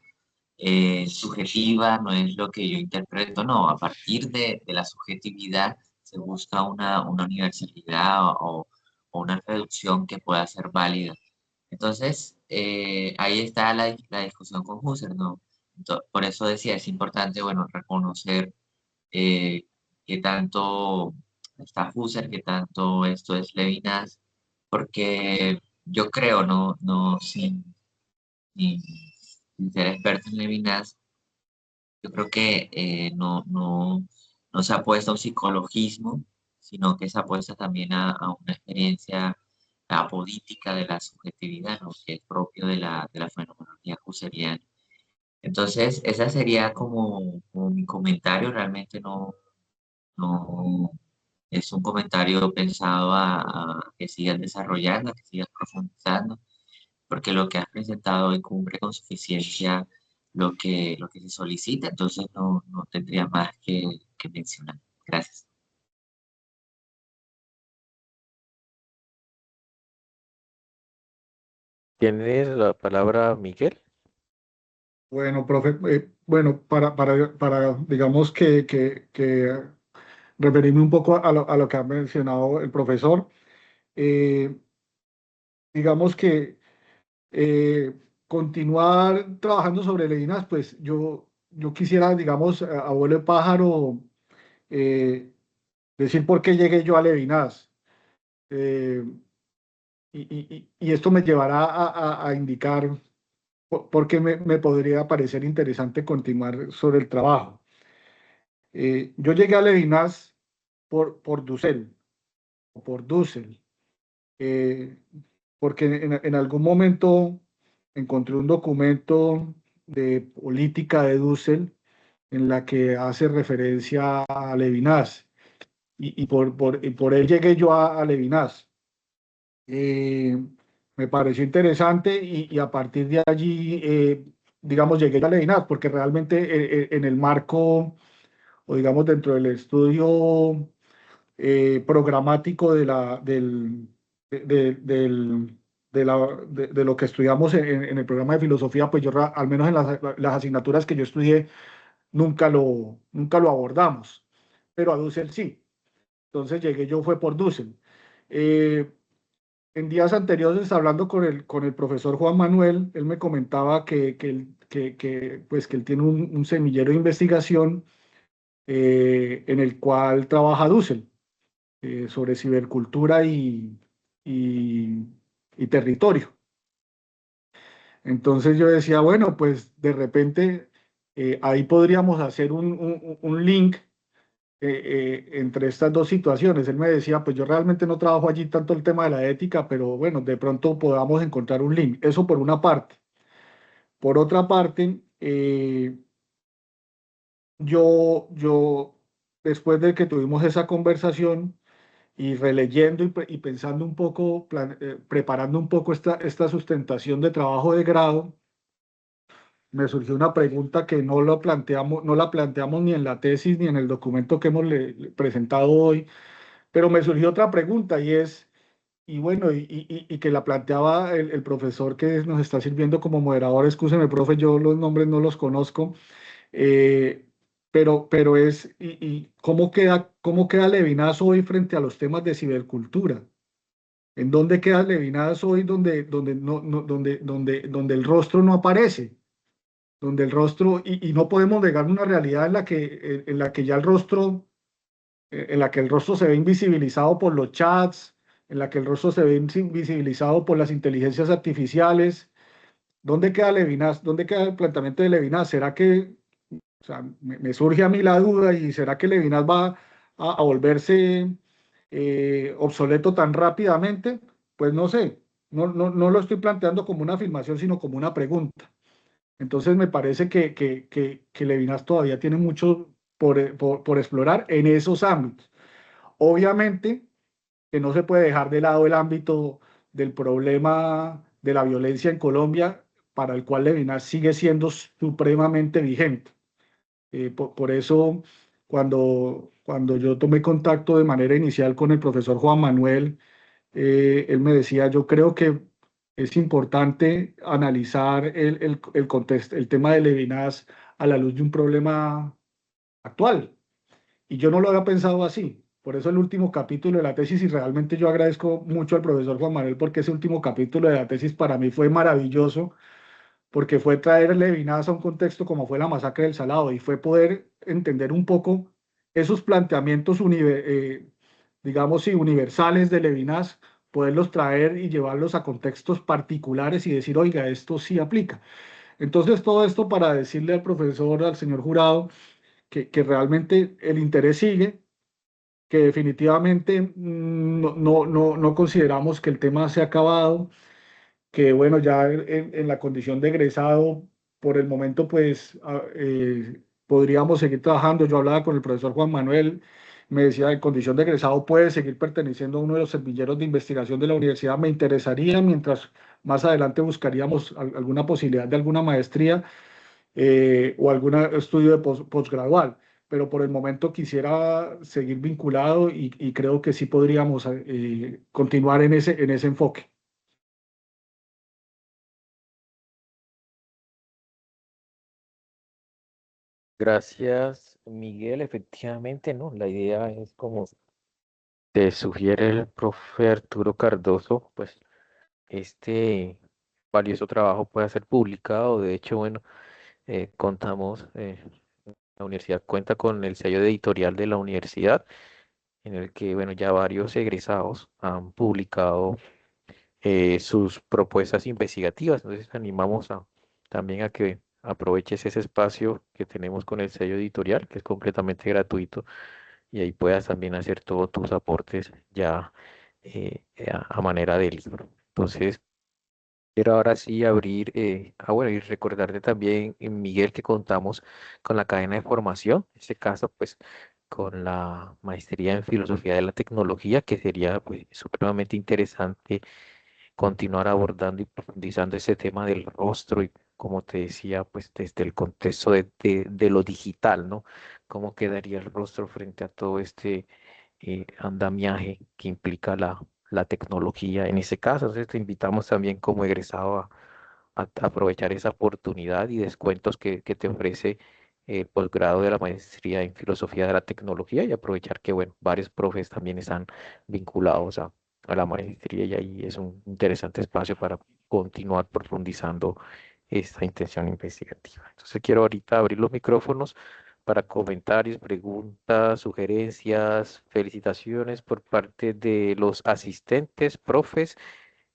subjetiva, no es lo que yo interpreto, no, a partir de la subjetividad se busca una universalidad o una reducción que pueda ser válida. Entonces, ahí está la discusión con Husserl, ¿no? Por eso decía, es importante, bueno, reconocer eh, qué tanto está Husserl, qué tanto esto es Levinas, porque yo creo, no, sin, sin ser experto en Levinas, yo creo que no se apuesta a un psicologismo, sino que se apuesta también a una experiencia apodítica de la subjetividad, ¿no? Que es propio de la fenomenología husserliana. Entonces, esa sería como mi comentario, realmente no es un comentario pensado a que sigas desarrollando, a que sigas profundizando, porque lo que has presentado hoy cumple con suficiencia lo que se solicita, entonces no tendría más que mencionar. Gracias. ¿Tienes la palabra, Miguel? Bueno, profe, bueno, para digamos que referirme un poco a lo que ha mencionado el profesor, eh, digamos que continuar trabajando sobre Levinas, pues yo quisiera, digamos, abuelo de pájaro, eh, decir por qué llegué yo a Levinas. Eh, y esto me llevará a indicar por qué me podría parecer interesante continuar sobre el trabajo. Yo llegué a Levinas por Dussel, o por Dussel, eh, porque en algún momento encontré un documento de política de Dussel en la que hace referencia a Levinas, y por él llegué yo a Levinas. Eh, Me pareció interesante y a partir de allí, digamos, llegué a Levinas, porque realmente en el marco, o digamos, dentro del estudio programático del, de lo que estudiamos en el programa de filosofía, pues yo, al menos en las asignaturas que yo estudié, nunca lo abordamos, pero a Dussel sí. Entonces llegué yo fue por Dussel. Eh, en días anteriores, hablando con el profesor Juan Manuel, él me comentaba pues, que él tiene un semillero de investigación en el cual trabaja Dussel, sobre cibercultura y, y territorio. Entonces yo decía, bueno, pues de repente ahí podríamos hacer un link entre estas dos situaciones. Él me decía, pues yo realmente no trabajo allí tanto el tema de la ética, pero bueno, de pronto podamos encontrar un link. Eso por una parte. Por otra parte, yo, después de que tuvimos esa conversación y releyendo y pensando un poco, preparando un poco esta sustentación de trabajo de grado, me surgió una pregunta que no la planteamos ni en la tesis ni en el documento que hemos presentado hoy, Pero me surgió otra pregunta y es, y bueno, y que la planteaba el profesor que nos está sirviendo como moderador, excúseme, profe, yo los nombres no los conozco, eh, pero es, y cómo queda Levinas hoy frente a los temas de cibercultura? ¿En dónde queda Levinas hoy donde el rostro no aparece? Donde el rostro, y no podemos negar una realidad en la que ya el rostro, en la que el rostro se ve invisibilizado por los chats, en la que el rostro se ve invisibilizado por las inteligencias artificiales. ¿Dónde queda Levinas? ¿Dónde queda el planteamiento de Levinas? ¿Será que, o sea, me surge a mí la duda, y será que Levinas va a volverse obsoleto tan rápidamente? Pues no sé, no lo estoy planteando como una afirmación, sino como una pregunta. Entonces me parece que Levinas todavía tiene mucho por explorar en esos ámbitos. Obviamente que no se puede dejar de lado el ámbito del problema de la violencia en Colombia, para el cual Levinas sigue siendo supremamente vigente. Por eso, cuando yo tomé contacto de manera inicial con el profesor Juan Manuel, él me decía, yo creo que es importante analizar el contexto, el tema de Levinas a la luz de un problema actual. Y yo no lo había pensado así. Por eso el último capítulo de la tesis, y realmente yo agradezco mucho al profesor Juan Manuel, porque ese último capítulo de la tesis para mí fue maravilloso, porque fue traer Levinas a un contexto como fue la masacre del Salado, y fue poder entender un poco esos planteamientos, digamos, sí, universales de Levinas, poderlos traer y llevarlos a contextos particulares y decir, oiga, esto sí aplica. Entonces, todo esto para decirle al profesor, al señor jurado, que realmente el interés sigue, que definitivamente no consideramos que el tema se ha acabado, que bueno, ya en la condición de egresado, por el momento, pues podríamos seguir trabajando. Yo hablaba con el profesor Juan Manuel, me decía, en condición de egresado puede seguir perteneciendo a uno de los servilleta de investigación de la universidad. Me interesaría, mientras más adelante buscaríamos alguna posibilidad de alguna maestría o algún estudio de posgradual. Pero por el momento quisiera seguir vinculado, y creo que sí podríamos continuar en ese enfoque. Gracias, Miguel. Efectivamente, ¿no? La idea es como te sugiere el profe Arturo Cardoso, pues este valioso trabajo puede ser publicado. De hecho, bueno, contamos, la universidad cuenta con el sello editorial de la universidad, en el que, bueno, ya varios egresados han publicado sus propuestas investigativas. Entonces, animamos también a que aproveches ese espacio que tenemos con el sello editorial, que es completamente gratuito, y ahí puedas también hacer todos tus aportes ya a manera de libro. Entonces, quiero ahora sí abrir, bueno, y recordarte también, Miguel, que contamos con la cadena de formación, en este caso, pues, con la maestría en filosofía de la tecnología, que sería, pues, supremamente interesante continuar abordando y profundizando ese tema del rostro y, como te decía, pues, desde el contexto de lo digital, ¿no? ¿Cómo quedaría el rostro frente a todo este andamiaje que implica la tecnología en ese caso? Entonces te invitamos también como egresado a aprovechar esa oportunidad y descuentos que te ofrece el posgrado de la maestría en filosofía de la tecnología, y aprovechar que, bueno, varios profes también están vinculados a la maestría, y ahí es un interesante espacio para continuar profundizando esta intención investigativa. Entonces quiero ahorita abrir los micrófonos para comentarios, preguntas, sugerencias, felicitaciones por parte de los asistentes, profes,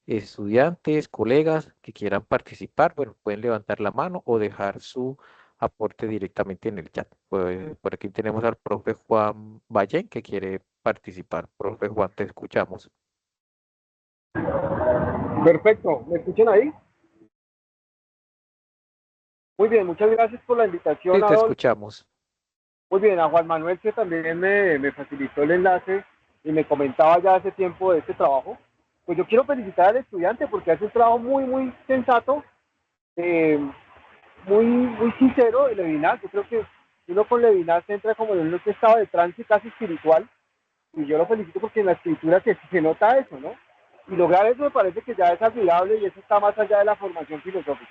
estudiantes, colegas que quieran participar. Bueno, pueden levantar la mano o dejar su aporte directamente en el chat. Pues, por aquí tenemos al profe Juan Valle que quiere participar. Profe Juan, te escuchamos. Perfecto, ¿me escuchan ahí? Muy bien, muchas gracias por la Sí, invitación, te Adolfo. escuchamos. Muy bien, a Juan Manuel, que también me facilitó el enlace y me comentaba ya hace tiempo de este trabajo. Pues yo quiero felicitar al estudiante porque hace un trabajo muy sensato, eh, muy sincero de Levinas. Yo creo que uno con Levinas entra como en un estado de trance casi espiritual, Y yo lo felicito porque en la escritura se nota eso, ¿no? Y lograr eso me parece que ya es admirable y eso está más allá de la formación filosófica.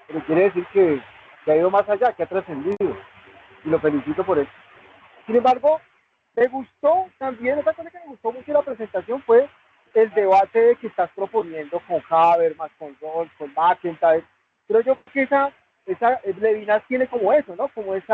Pero quiere decir que ha ido más allá, que ha trascendido. Y lo felicito por eso. Sin embargo, me gustó también, otra cosa que me gustó mucho de la presentación fue el debate que estás proponiendo con Habermas, con Rawls, con McIntyre. Creo yo que esa Levinas tiene como eso, ¿no? Como ese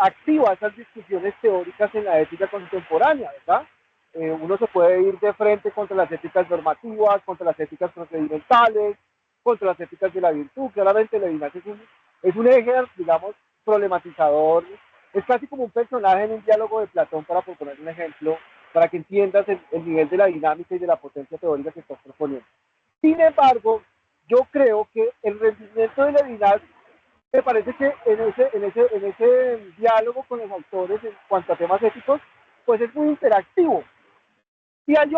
activa esas discusiones teóricas en la ética contemporánea, ¿verdad? Uno se puede ir de frente contra las éticas normativas, contra las éticas procedimentales, contra las éticas de la virtud. Claramente Levinas es un eje, digamos, problematizador. Es casi como un personaje en un diálogo de Platón, para proponer un ejemplo, para que entiendas el nivel de la dinámica y de la potencia teórica que estás proponiendo. Sin embargo, yo creo que el rendimiento de Levinas, me parece que en ese diálogo con los autores en cuanto a temas éticos, pues es muy interactivo. Y hay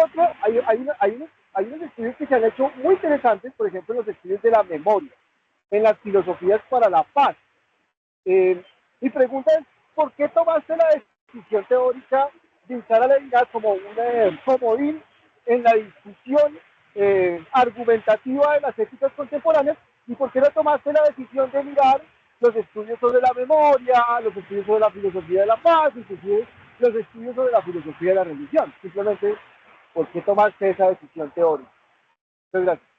unos estudios que se han hecho muy interesantes, por ejemplo, los estudios de la memoria, en las filosofías para la paz. Mi pregunta es, ¿por qué tomaste la decisión teórica de usar a Levinas como un comodín en la discusión argumentativa de las éticas contemporáneas? ¿Y por qué no tomaste la decisión de mirar los estudios sobre la memoria, los estudios sobre la filosofía de la paz, inclusive los estudios sobre la filosofía de la religión? Simplemente, ¿por qué tomaste esa decisión teórica? Muchas gracias.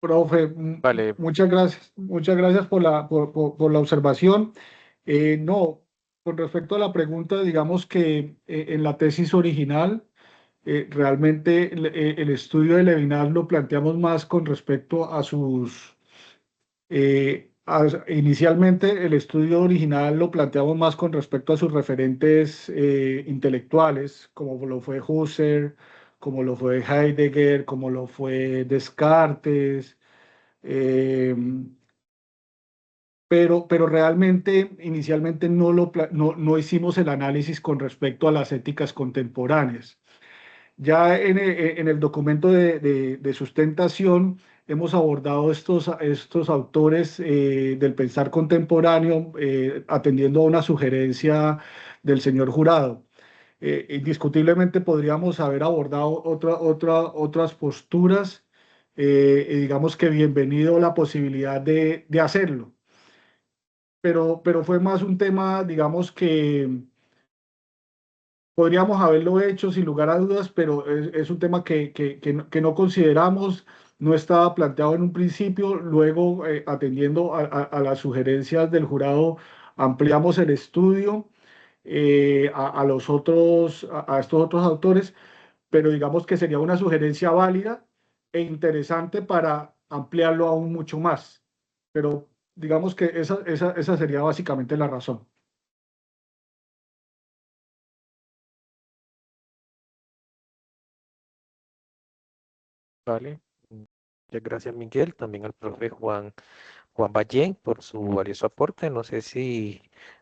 Profe, Vale, muchas gracias por la observación. No, con respecto a la pregunta, digamos que en la tesis original, realmente el estudio de Levinas lo planteamos más con respecto a inicialmente el estudio original lo planteamos más con respecto a sus referentes intelectuales, como lo fue Husserl, como lo fue Heidegger, como lo fue Descartes. eh, pero realmente inicialmente no hicimos el análisis con respecto a las éticas contemporáneas. Ya en el documento de sustentación hemos abordado estos autores del pensar contemporáneo, atendiendo a una sugerencia del señor Jurado. Indiscutiblemente podríamos haber abordado otras posturas, y digamos que bienvenido la posibilidad de hacerlo, pero fue más un tema, digamos que podríamos haberlo hecho sin lugar a dudas, pero es un tema que no consideramos, no estaba planteado en un principio. Luego, atendiendo a las sugerencias del jurado, ampliamos el estudio a los otros, a estos otros autores, pero digamos que sería una sugerencia válida e interesante para ampliarlo aún mucho más. Pero digamos que esa sería básicamente la razón. vale. Muchas gracias, Miguel. También al profe Juan Ballén por su valioso aporte. No sé si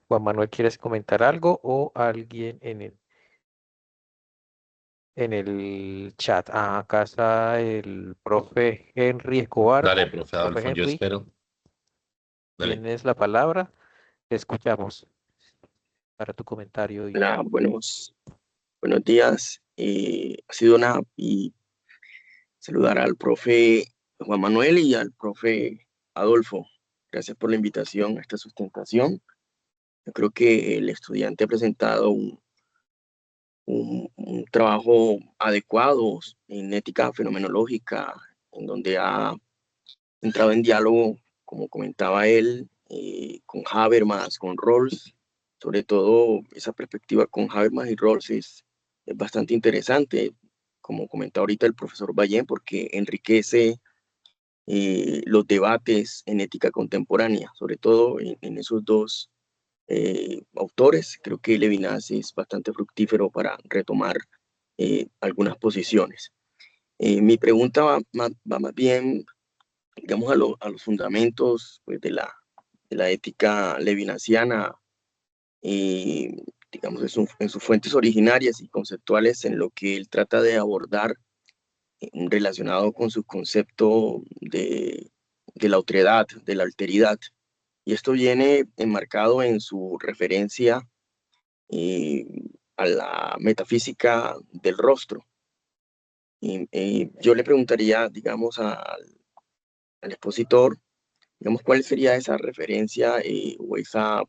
Juan Manuel quieres comentar algo o alguien en el chat. Ah, acá está el profe Henry Escobar. Dale, profe Profe Adolfo, yo Henry, espero. Dale. tienes la palabra. Te escuchamos para tu comentario. Hola, buenos días. Ha sido y saludar al profe Juan Manuel y al profe Adolfo. Gracias por la invitación a esta sustentación. Yo creo que el estudiante ha presentado un trabajo adecuado en ética fenomenológica, en donde ha entrado en diálogo, como comentaba él, con Habermas, con Rawls. Sobre todo esa perspectiva con Habermas y Rawls es bastante interesante, como comentaba ahorita el profesor Ballén, porque enriquece los debates en ética contemporánea, sobre todo en esos dos autores. Creo que Levinas es bastante fructífero para retomar algunas posiciones. Mi pregunta va más bien, digamos, a los fundamentos, pues, de la ética levinasiana, digamos, en sus fuentes originarias y conceptuales, en lo que él trata de abordar relacionado con su concepto de la otredad, de la alteridad. Y esto viene enmarcado en su referencia a la metafísica del rostro. Y yo le preguntaría, digamos, al expositor, digamos, cuál sería esa referencia o esa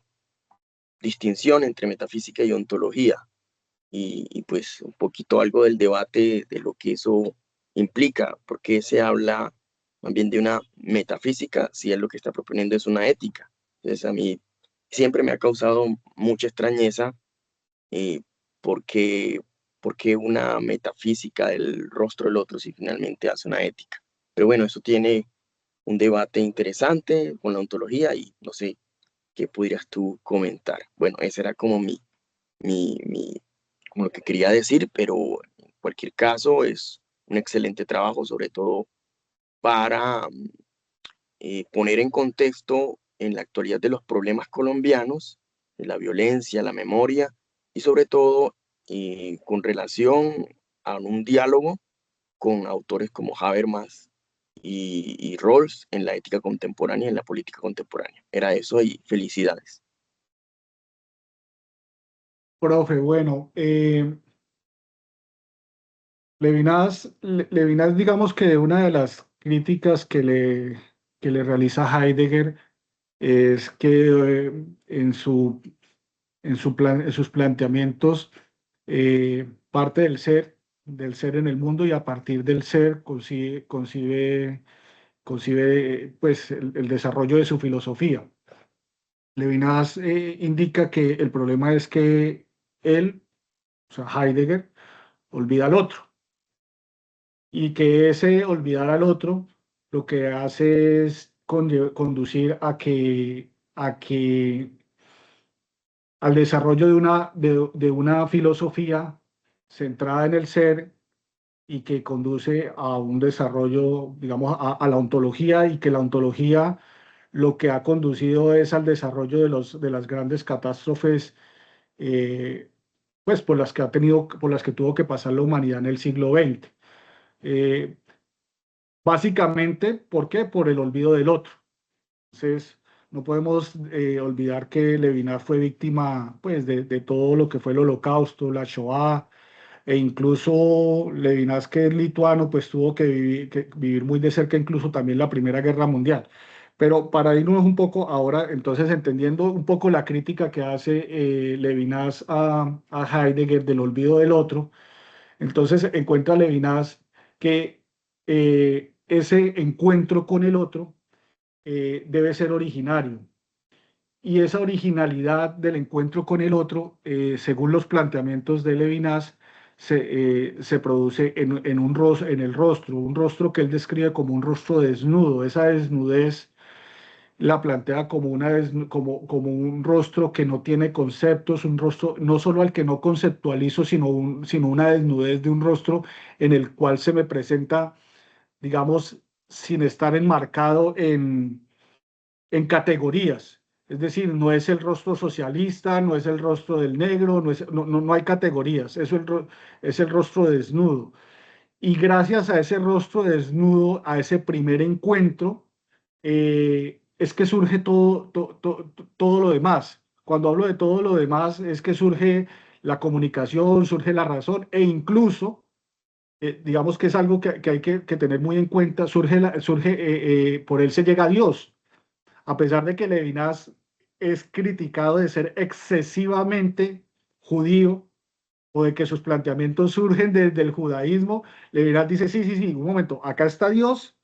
distinción entre metafísica y ontología. Y pues un poquito algo del debate de lo que eso implica, porque se habla más bien de una metafísica, si él lo que está proponiendo es una ética. Entonces a mí siempre me ha causado mucha extrañeza eh, porque, porque una metafísica del rostro del otro si finalmente hace una ética. Pero bueno, eso tiene un debate interesante con la ontología y no sé qué pudieras tú comentar. Bueno, ese era como mi, como lo que quería decir, pero en cualquier caso es un excelente trabajo, sobre todo para poner en contexto en la actualidad de los problemas colombianos, de la violencia, la memoria y sobre todo con relación a un diálogo con autores como Habermas y Rawls en la ética contemporánea y en la política contemporánea. Era eso y felicidades. Profe, bueno, Levinas, digamos que una de las críticas que le realiza Heidegger es que en sus planteamientos parte del ser en el mundo y a partir del ser concibe pues, el desarrollo de su filosofía. Levinas indica que el problema es que él, o sea, Heidegger, olvida al otro y que ese olvidar al otro lo que hace es conducir a que al desarrollo de una filosofía centrada en el ser y que conduce a un desarrollo, digamos, a la ontología y que la ontología lo que ha conducido es al desarrollo de las grandes catástrofes, eh, pues por las que tuvo que pasar la humanidad en el siglo XX. Eh, Básicamente, ¿por qué? Por el olvido del otro. Entonces, no podemos olvidar que Levinas fue víctima, pues, de todo lo que fue el Holocausto, la Shoah, e incluso Levinas, que es lituano, pues tuvo que vivir muy de cerca incluso también la Primera Guerra Mundial. Pero para irnos un poco ahora, entonces entendiendo un poco la crítica que hace Levinas a Heidegger del olvido del otro, entonces encuentra Levinas que ese encuentro con el otro debe ser originario. Y esa originalidad del encuentro con el otro, según los planteamientos de Levinas, se produce en el rostro, un rostro que él describe como un rostro desnudo. Esa desnudez la plantea como, como un rostro que no tiene conceptos, un rostro no solo al que no conceptualizo, sino una desnudez de un rostro en el cual se me presenta, digamos, sin estar enmarcado en categorías. Es decir, no es el rostro socialista, no es el rostro del negro, no hay categorías, es el rostro desnudo. Y gracias a ese rostro desnudo, a ese primer encuentro, es que surge todo lo demás. Cuando hablo de todo lo demás, es que surge la comunicación, surge la razón e incluso, digamos que es algo que hay que tener muy en cuenta, por él se llega a Dios. A pesar de que Levinas es criticado de ser excesivamente judío o de que sus planteamientos surgen desde el judaísmo, Levinas dice, sí, sí, sí, un momento, acá está Dios,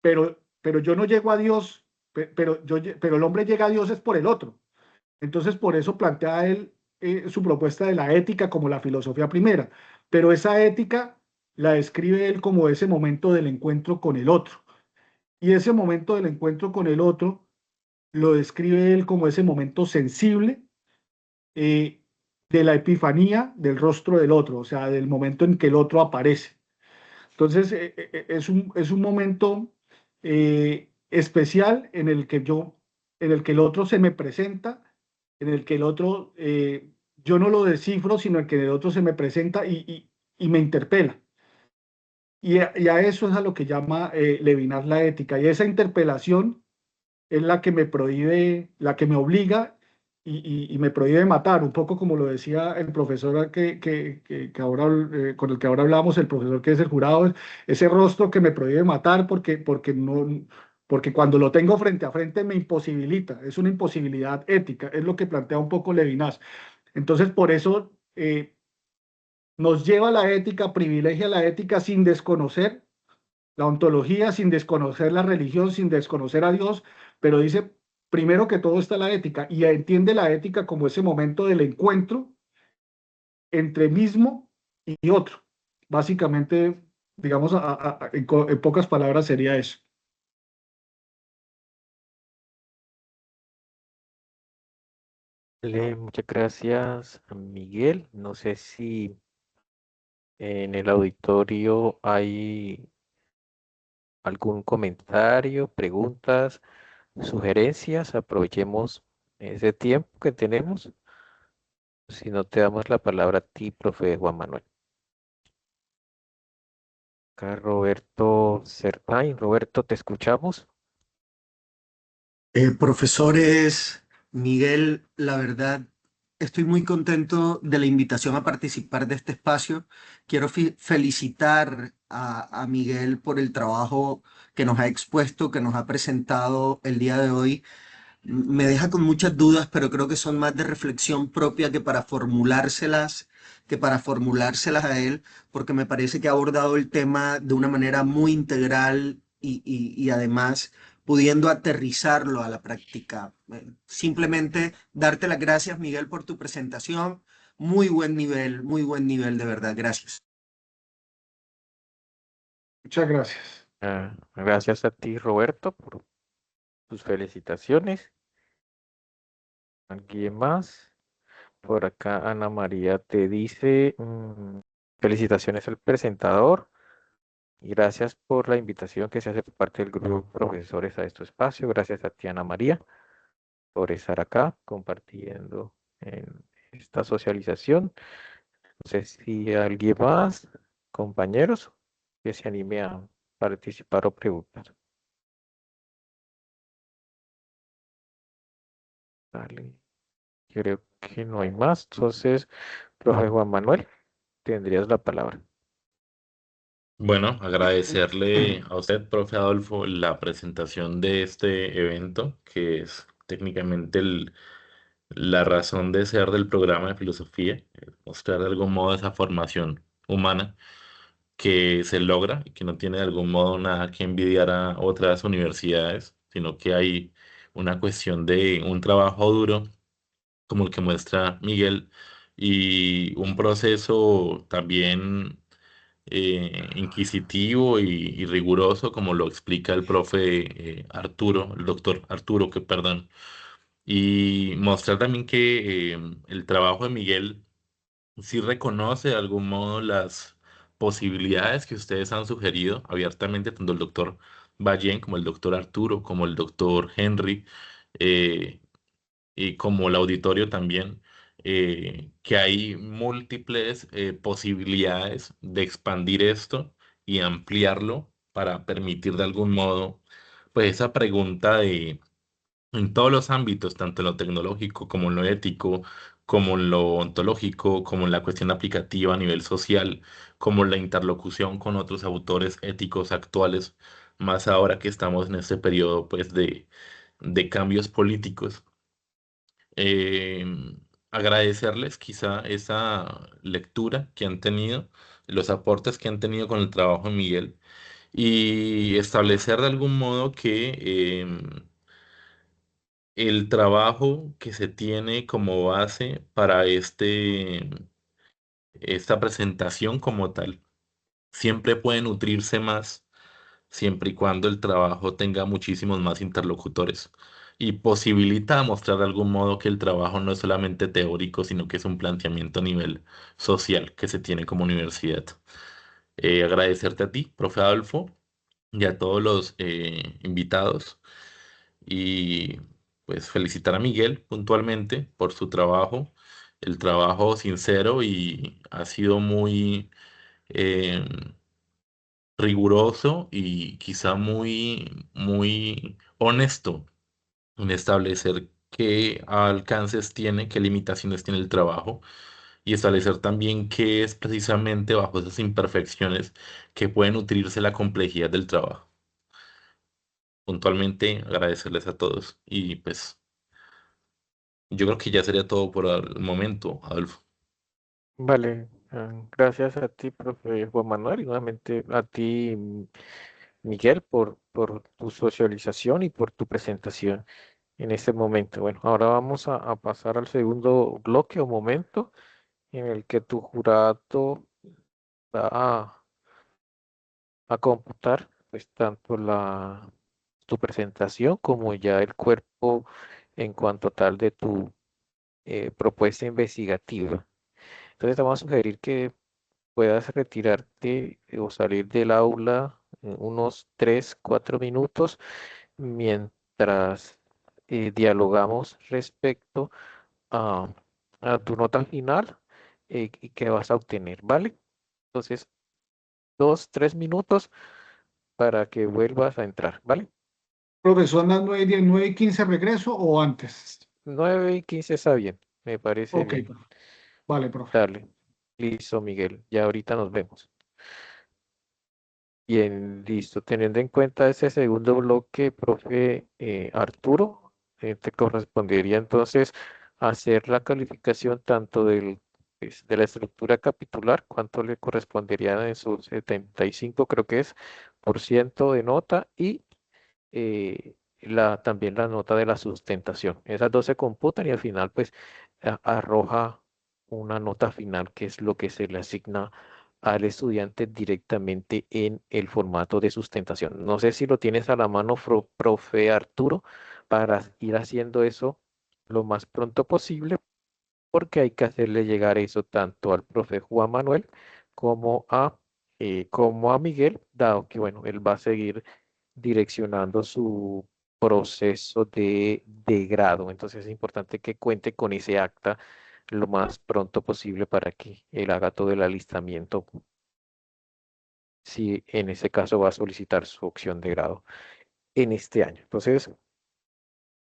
pero yo no llego a Dios, pero el hombre llega a Dios es por el otro. Entonces, por eso plantea él su propuesta de la ética como la filosofía primera, pero esa ética la describe él como ese momento del encuentro con el otro. Y ese momento del encuentro con el otro lo describe él como ese momento sensible eh, de la epifanía del rostro del otro, o sea, del momento en que el otro aparece. Entonces, es un momento especial en el que el otro se me presenta, en el que el otro, yo no lo descifro, sino en que el otro se me presenta y me interpela. Y a eso es a lo que llama Levinas la ética. Y esa interpelación es la que me prohíbe, la que me obliga y me prohíbe matar, un poco como lo decía el profesor que ahora, con el que ahora hablamos, el profesor que es el jurado, ese rostro que me prohíbe matar porque cuando lo tengo frente a frente me imposibilita, es una imposibilidad ética, es lo que plantea un poco Levinas. Entonces, por eso nos lleva a la ética, privilegia la ética sin desconocer la ontología, sin desconocer la religión, sin desconocer a Dios, pero dice, primero que todo está la ética y entiende la ética como ese momento del encuentro entre mismo y otro. Básicamente, digamos, en pocas palabras sería eso. Muchas gracias, Miguel. No sé si en el auditorio hay algún comentario, preguntas, sugerencias. Aprovechemos ese tiempo que tenemos. Si no, te damos la palabra a ti, profe Juan Manuel. Acá Roberto Sertain. Roberto, ¿te escuchamos? Profesores, Miguel, la verdad, estoy muy contento de la invitación a participar de este espacio. Quiero felicitar a Miguel por el trabajo que nos ha expuesto, que nos ha presentado el día de hoy. Me deja con muchas dudas, pero creo que son más de reflexión propia que para formulárselas a él, porque me parece que ha abordado el tema de una manera muy integral y además pudiendo aterrizarlo a la práctica. Simplemente darte las gracias, Miguel, por tu presentación. Muy buen nivel, de verdad. Gracias. Muchas gracias. Gracias a ti, Roberto, por tus felicitaciones. ¿Alguien más? Por acá Ana María te dice, felicitaciones al presentador y gracias por la invitación que se hace por parte del grupo de profesores a este espacio. Gracias a ti, Ana María, por estar acá compartiendo en esta socialización. No sé si alguien más, compañeros, que se anime a participar o preguntar. Vale, creo que no hay más. Entonces, profe Juan Manuel, tendrías la palabra. Bueno, agradecerle a usted, profe Adolfo, la presentación de este evento, que es técnicamente la razón de ser del programa de filosofía, mostrar de algún modo esa formación humana que se logra y que no tiene de algún modo nada que envidiar a otras universidades, sino que hay una cuestión de un trabajo duro, como el que muestra Miguel, y un proceso también inquisitivo y riguroso, como lo explica el profe Arturo, el doctor Arturo, que perdón, y mostrar también que el trabajo de Miguel sí reconoce de algún modo las posibilidades que ustedes han sugerido abiertamente, tanto el doctor Ballén como el doctor Arturo, como el doctor Henry, eh, y como el auditorio también, que hay múltiples posibilidades de expandir esto y ampliarlo para permitir de algún modo, pues esa pregunta de en todos los ámbitos, tanto en lo tecnológico como en lo ético, como en lo ontológico, como en la cuestión aplicativa a nivel social, como en la interlocución con otros autores éticos actuales, más ahora que estamos en este periodo pues de cambios políticos. Eh, Agradecerles quizá esa lectura que han tenido, los aportes que han tenido con el trabajo de Miguel y establecer de algún modo que el trabajo que se tiene como base para esta presentación como tal siempre puede nutrirse más siempre y cuando el trabajo tenga muchísimos más interlocutores y posibilita mostrar de algún modo que el trabajo no es solamente teórico, sino que es un planteamiento a nivel social que se tiene como universidad. Agradecerte a ti, profe Adolfo, y a todos los invitados y pues felicitar a Miguel puntualmente por su trabajo, el trabajo sincero y ha sido muy eh, riguroso y quizá muy honesto en establecer qué alcances tiene, qué limitaciones tiene el trabajo y establecer también qué es precisamente bajo esas imperfecciones que pueden nutrirse la complejidad del trabajo. Puntualmente agradecerles a todos y pues yo creo que ya sería todo por el momento, Adolfo. Vale, gracias a ti, profe Juan Manuel, y nuevamente a ti, Miguel, por tu socialización y por tu presentación en este momento. Bueno, ahora vamos a pasar al segundo bloque o momento en el que tu jurado va a computar pues tanto tu presentación como ya el cuerpo en cuanto tal de tu propuesta investigativa. Entonces te vamos a sugerir que puedas retirarte o salir del aula unos 3, 4 minutos mientras dialogamos respecto a, a tu nota final y que vas a obtener, ¿vale? Entonces, 2, 3 minutos para que vuelvas a entrar, ¿vale? Profesor, ¿a las 9:10, 9:15 regreso o antes? 9:15 está bien, me parece Ok, bien. vale, profe. Dale, listo, Miguel, ya ahorita nos vemos. Bien, listo. Teniendo en cuenta ese segundo bloque, profe Arturo, te correspondería entonces hacer la calificación tanto de la estructura capitular, cuánto le correspondería en su 75, creo que es, por ciento de nota y también la nota de la sustentación. Esas dos se computan y al final pues arroja una nota final que es lo que se le asigna al estudiante directamente en el formato de sustentación. No sé si lo tienes a la mano, profe Arturo, para ir haciendo eso lo más pronto posible, porque hay que hacerle llegar eso tanto al profe Juan Manuel como como a Miguel, dado que, bueno, él va a seguir direccionando su proceso de grado. Entonces es importante que cuente con ese acta lo más pronto posible para que él haga todo el alistamiento, si en ese caso va a solicitar su opción de grado en este año. Entonces,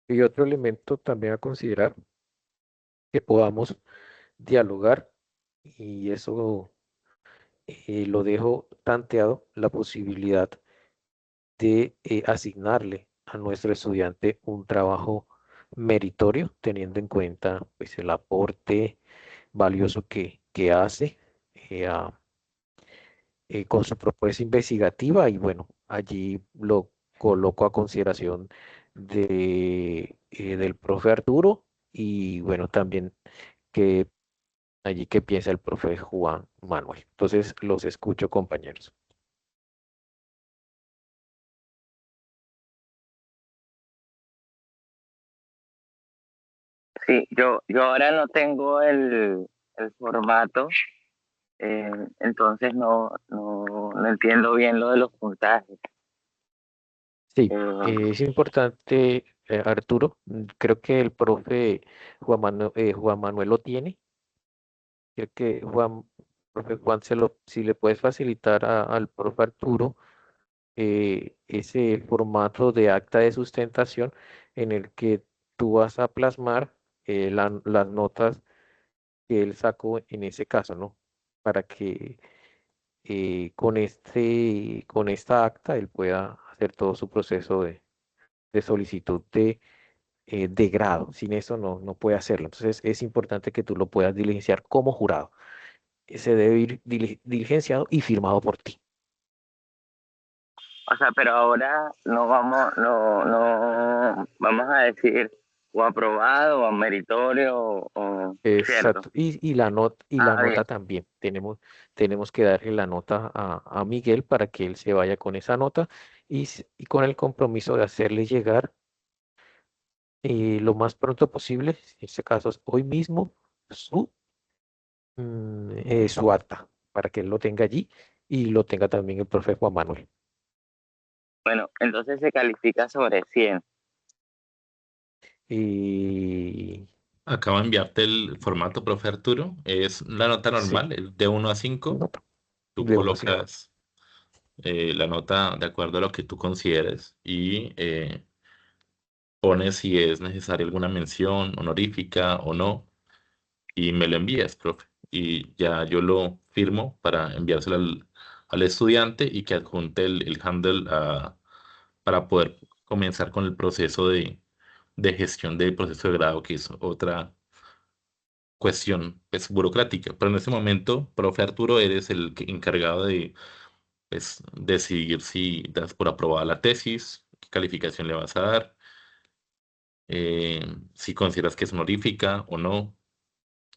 y otro elemento también a considerar que podamos dialogar, y eso lo dejo tanteado, la posibilidad de asignarle a nuestro estudiante un trabajo meritorio, teniendo en cuenta pues, el aporte valioso que hace con su propuesta investigativa y bueno, allí lo coloco a consideración del profe Arturo y bueno, también que allí que piensa el profe Juan Manuel. Entonces los escucho, compañeros. Sí, yo ahora no tengo el formato, entonces no entiendo bien lo de los puntajes. Sí, Eh, es importante, Arturo. Creo que el profe Juan Manuel lo tiene. Creo que profe Juan, si le puedes facilitar al profe Arturo ese formato de acta de sustentación en el que tú vas a plasmar las notas que él sacó en ese caso, ¿no? Para que con esta acta él pueda hacer todo su proceso de solicitud de grado. Sin eso no puede hacerlo. Entonces es importante que tú lo puedas diligenciar como jurado. Se debe ir diligenciado y firmado por ti. o sea, pero ahora no vamos a decir o aprobado o meritorio cierto. Exacto. Y la Bien. nota también. Tenemos que darle la nota a Miguel para que él se vaya con esa nota y con el compromiso de hacerle llegar lo más pronto posible, en este caso es hoy mismo, su acta, para que él lo tenga allí y lo tenga también el profe Juan Manuel. Bueno, entonces se califica sobre 100. Y Acabo de enviarte el formato, profe Arturo. Es la nota sí, normal, es de 1 a 5. nota Tú de 1 a 5. colocas la nota de acuerdo a lo que tú consideres y pones si es necesaria alguna mención honorífica o no y me lo envías, profe. Y ya yo lo firmo para enviárselo al estudiante y que adjunte el handle para poder comenzar con el proceso de gestión del proceso de grado, que es otra cuestión pues, burocrática. Pero en este momento, profe Arturo, eres el encargado de pues, decidir si das por aprobada la tesis, qué calificación le vas a dar, eh, si consideras que es honorífica o no.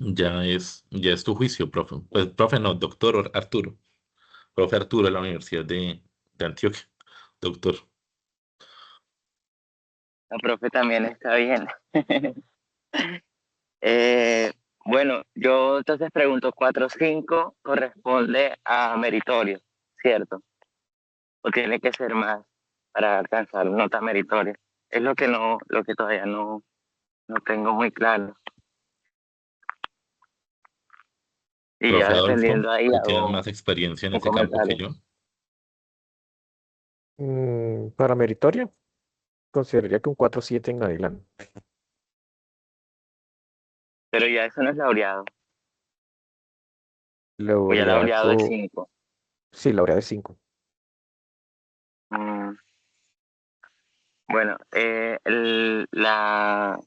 Ya es tu juicio, profe. Pues, profe, no, doctor Arturo. Profe Arturo de la Universidad de Antioquia. Doctor. La profe también está bien. Eh, bueno, yo entonces pregunto, 4.5 corresponde a meritorio, ¿cierto? ¿O tiene que ser más para alcanzar nota meritoria? Es lo que todavía no tengo muy claro. Y Profe ya Adolfo, dependiendo ahí tú tienes hago más experiencia en un ese campo que comentario. yo. Para meritoria, consideraría que un 4.7 en adelante. Pero ya eso no es laureado. O ya laureado es Laureado, 5. sí, laureado es 5. Bueno, la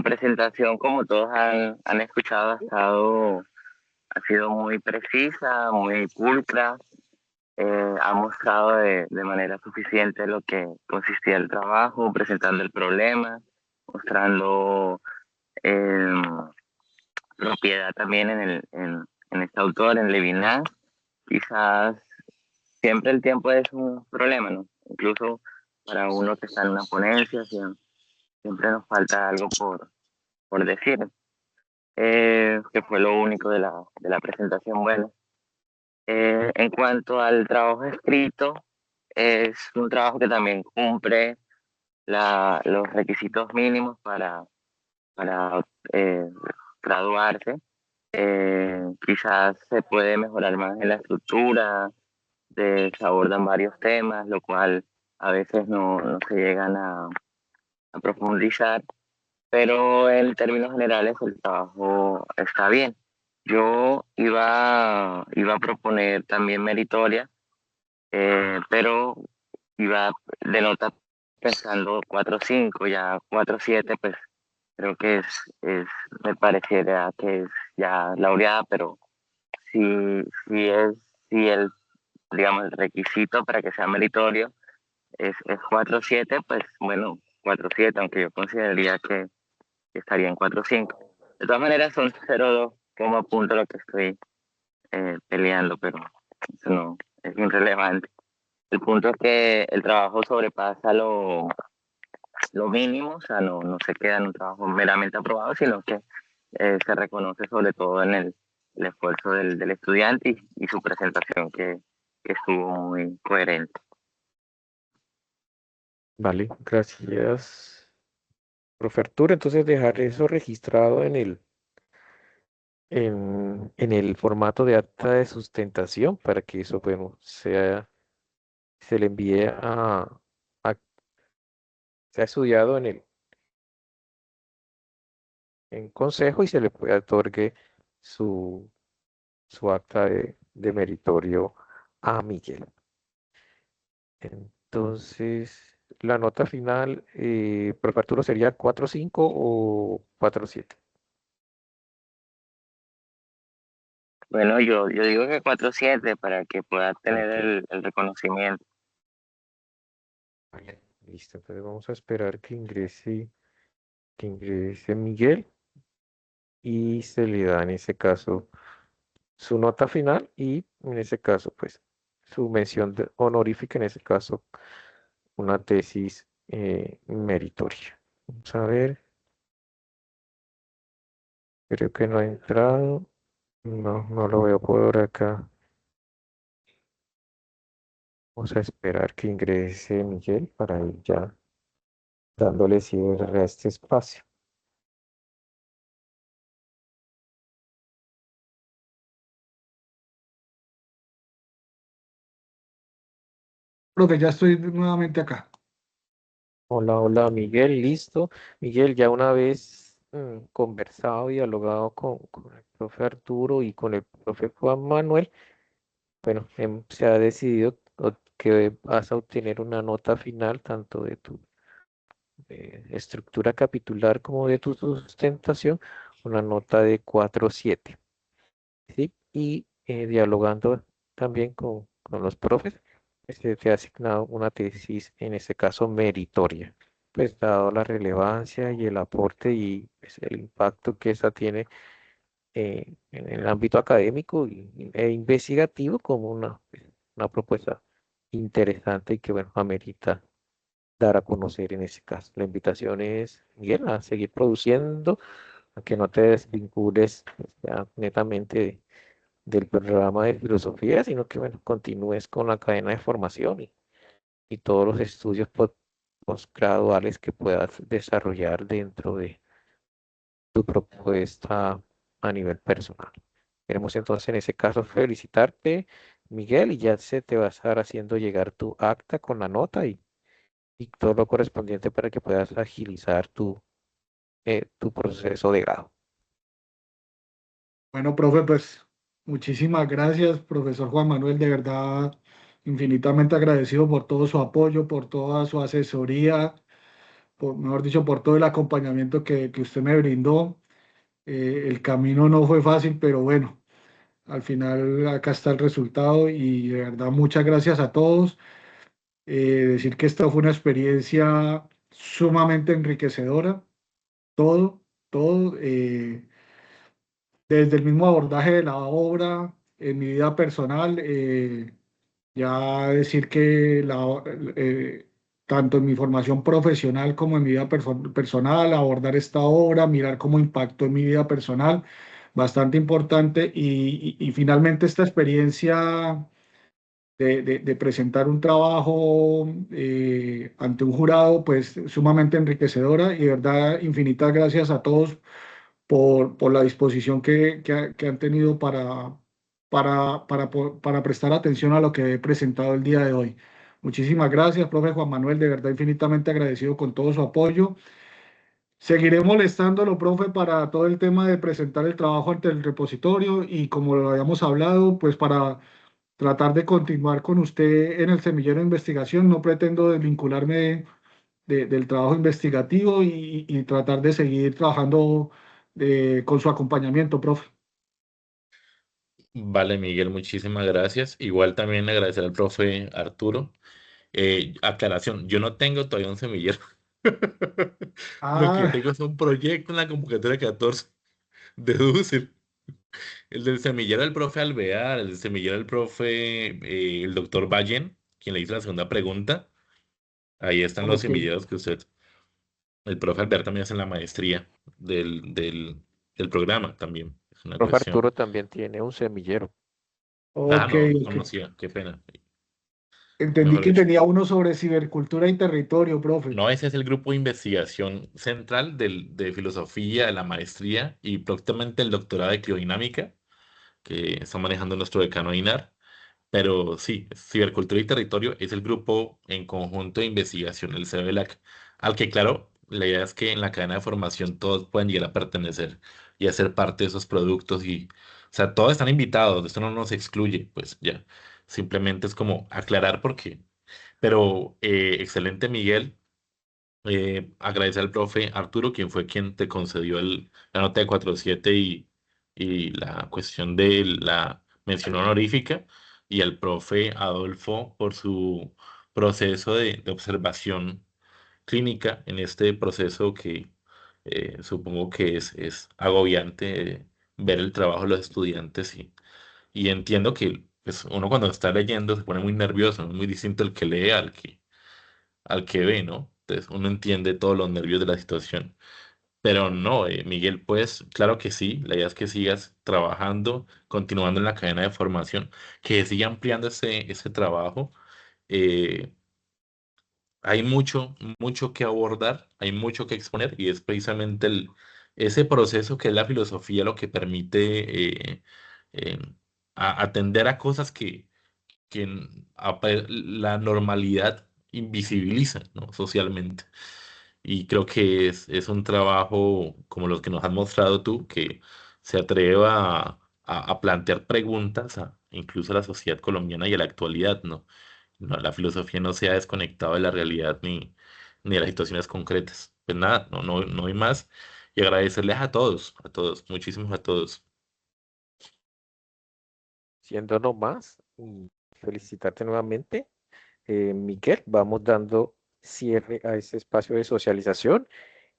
presentación, como todos han escuchado, ha sido muy precisa, muy pulcra. Ha mostrado de manera suficiente lo que consistía el trabajo, presentando el problema, mostrando eh, propiedad también en este autor, en Levinas. Quizás siempre el tiempo es un problema, ¿no? Incluso para uno que está en una ponencia, siempre nos falta algo por decir, que fue lo único de la presentación buena. En cuanto al trabajo escrito, es un trabajo que también cumple los requisitos mínimos para eh, graduarse. Quizás se puede mejorar más en la estructura, se abordan varios temas, lo cual a veces no se llegan a profundizar, pero en términos generales el trabajo está bien. Yo iba a proponer también meritoria, pero iba de nota pensando 4.5, ya 4.7 pues creo que me pareciera que es ya laureada, pero si, si el, digamos, el requisito para que sea meritorio es 4.7, pues bueno, 4.7, aunque yo consideraría que estaría en 4.5. De todas maneras son 0.2 como punto lo que estoy peleando, pero eso no es irrelevante. El punto es que el trabajo sobrepasa lo mínimo, o sea, no se queda en un trabajo meramente aprobado, sino que se reconoce sobre todo en el esfuerzo del estudiante y su presentación que estuvo muy coherente. Vale, gracias, profe Arturo. Entonces dejar eso registrado en el formato de acta de sustentación para que eso, bueno, se le envíe sea estudiado en consejo y se le pueda otorgue su, su acta de meritorio a Miguel. Entonces, la nota final, profe Arturo, ¿sería 4.5 o 4.7? Bueno, yo digo que 4.7 para que pueda tener Ok, el reconocimiento. vale, listo. Entonces vamos a esperar que ingrese Miguel y se le da en ese caso su nota final y en ese caso, pues, su mención honorífica, en ese caso, una tesis meritoria. Vamos a ver, creo que no ha entrado. No lo veo por acá. Vamos a esperar que ingrese Miguel para ir ya dándole cierre a este espacio. Profe, ya estoy nuevamente acá. Hola, hola, Miguel, listo. Miguel, ya una vez conversado, dialogado con el profe Arturo y con el profe Juan Manuel, bueno, se ha decidido que vas a obtener una nota final tanto de tu estructura capitular como de tu sustentación, una nota de 4,7. ¿Sí? Y dialogando también con los profes, se te ha asignado una tesis, en este caso meritoria, pues dado la relevancia y el aporte y pues, el impacto que esa tiene en el ámbito académico e investigativo como una propuesta interesante y que, bueno, amerita dar a conocer en ese caso. La invitación es, Miguel, a seguir produciendo, a que no te desvincules ya netamente del programa de filosofía, sino que, bueno, continúes con la cadena de formación y todos los estudios postgraduales que puedas desarrollar dentro de tu propuesta a nivel personal. Queremos entonces en ese caso felicitarte, Miguel, y ya se te va a estar haciendo llegar tu acta con la nota y todo lo correspondiente para que puedas agilizar tu proceso de grado. Bueno, profe, pues muchísimas gracias, profesor Juan Manuel, de verdad infinitamente agradecido por todo su apoyo, por toda su asesoría, mejor dicho, por todo el acompañamiento que usted me brindó. El camino no fue fácil, pero bueno, al final acá está el resultado y de verdad muchas gracias a todos. Decir que esta fue una experiencia sumamente enriquecedora, todo, todo. Desde el mismo abordaje de la obra, en mi vida personal, ya decir que tanto en mi formación profesional como en mi vida personal, abordar esta obra, mirar cómo impactó en mi vida personal, bastante importante. Y finalmente esta experiencia de presentar un trabajo ante un jurado, pues sumamente enriquecedora y de verdad infinitas gracias a todos por la disposición que han tenido para prestar atención a lo que he presentado el día de hoy. Muchísimas gracias, profe Juan Manuel, de verdad infinitamente agradecido con todo su apoyo. Seguiré molestándolo, profe, para todo el tema de presentar el trabajo ante el repositorio y como lo habíamos hablado, pues para tratar de continuar con usted en el semillero de investigación. No pretendo desvincularme del trabajo investigativo y tratar de seguir trabajando con su acompañamiento, profe. Vale, Miguel, muchísimas gracias. Igual también agradecer al profe Arturo. Aclaración, yo no tengo todavía un semillero. Lo que Ah, tengo es un proyecto en la convocatoria 14 de DUCIR. El del semillero del profe Alvear, el del semillero del profe, el doctor Ballen, quien le hizo la segunda pregunta. Ahí están los ok. semilleros que usted, el profe Alvear también hace la maestría del programa también. Es una Profe cuestión. Arturo también tiene un semillero. Ah, Ok, no, no ok. conocía, qué pena. Entendí Mejor que dicho. tenía uno sobre cibercultura y territorio, profe. No, ese es el grupo de investigación central de filosofía, de la maestría y próximamente el doctorado de criodinámica que está manejando nuestro decano Inar. Pero sí, Cibercultura y Territorio es el grupo en conjunto de investigación, el CBLAC, al que, claro, la idea es que en la cadena de formación todos puedan llegar a pertenecer y hacer parte de esos productos y, o sea, todos están invitados, esto no nos excluye, pues ya, simplemente es como aclarar por qué. Pero excelente, Miguel. Agradecer al profe Arturo, quien fue quien te concedió la nota de 4,7 y la cuestión de la mención honorífica, y al profe Adolfo por su proceso de observación clínica en este proceso que supongo que es agobiante ver el trabajo de los estudiantes y entiendo que pues, uno cuando está leyendo se pone muy nervioso, ¿no? Es muy distinto el que lee al que ve, ¿no? Entonces uno entiende todos los nervios de la situación. Pero no, Miguel, pues claro que sí, la idea es que sigas trabajando, continuando en la cadena de formación, que siga ampliando ese trabajo. Eh, Hay mucho, mucho que abordar, hay mucho que exponer y es precisamente ese proceso que es la filosofía lo que permite eh, atender a cosas que la normalidad invisibilizan, ¿no? Socialmente. Y creo que es un trabajo como los que nos has mostrado tú, que se atreve a plantear preguntas incluso a la sociedad colombiana y a la actualidad, ¿no? No, la filosofía no se ha desconectado de la realidad ni de las situaciones concretas. Pues nada, no hay más. Y agradecerles a todos, muchísimos a todos. Siendo no más, y felicitarte nuevamente. Miguel, vamos dando cierre a ese espacio de socialización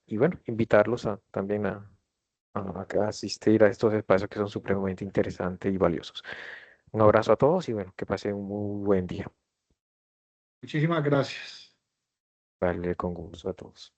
y bueno, invitarlos también a asistir a estos espacios que son supremamente interesantes y valiosos. Un abrazo a todos y bueno, que pasen un muy buen día. Muchísimas gracias. Vale, con gusto a todos.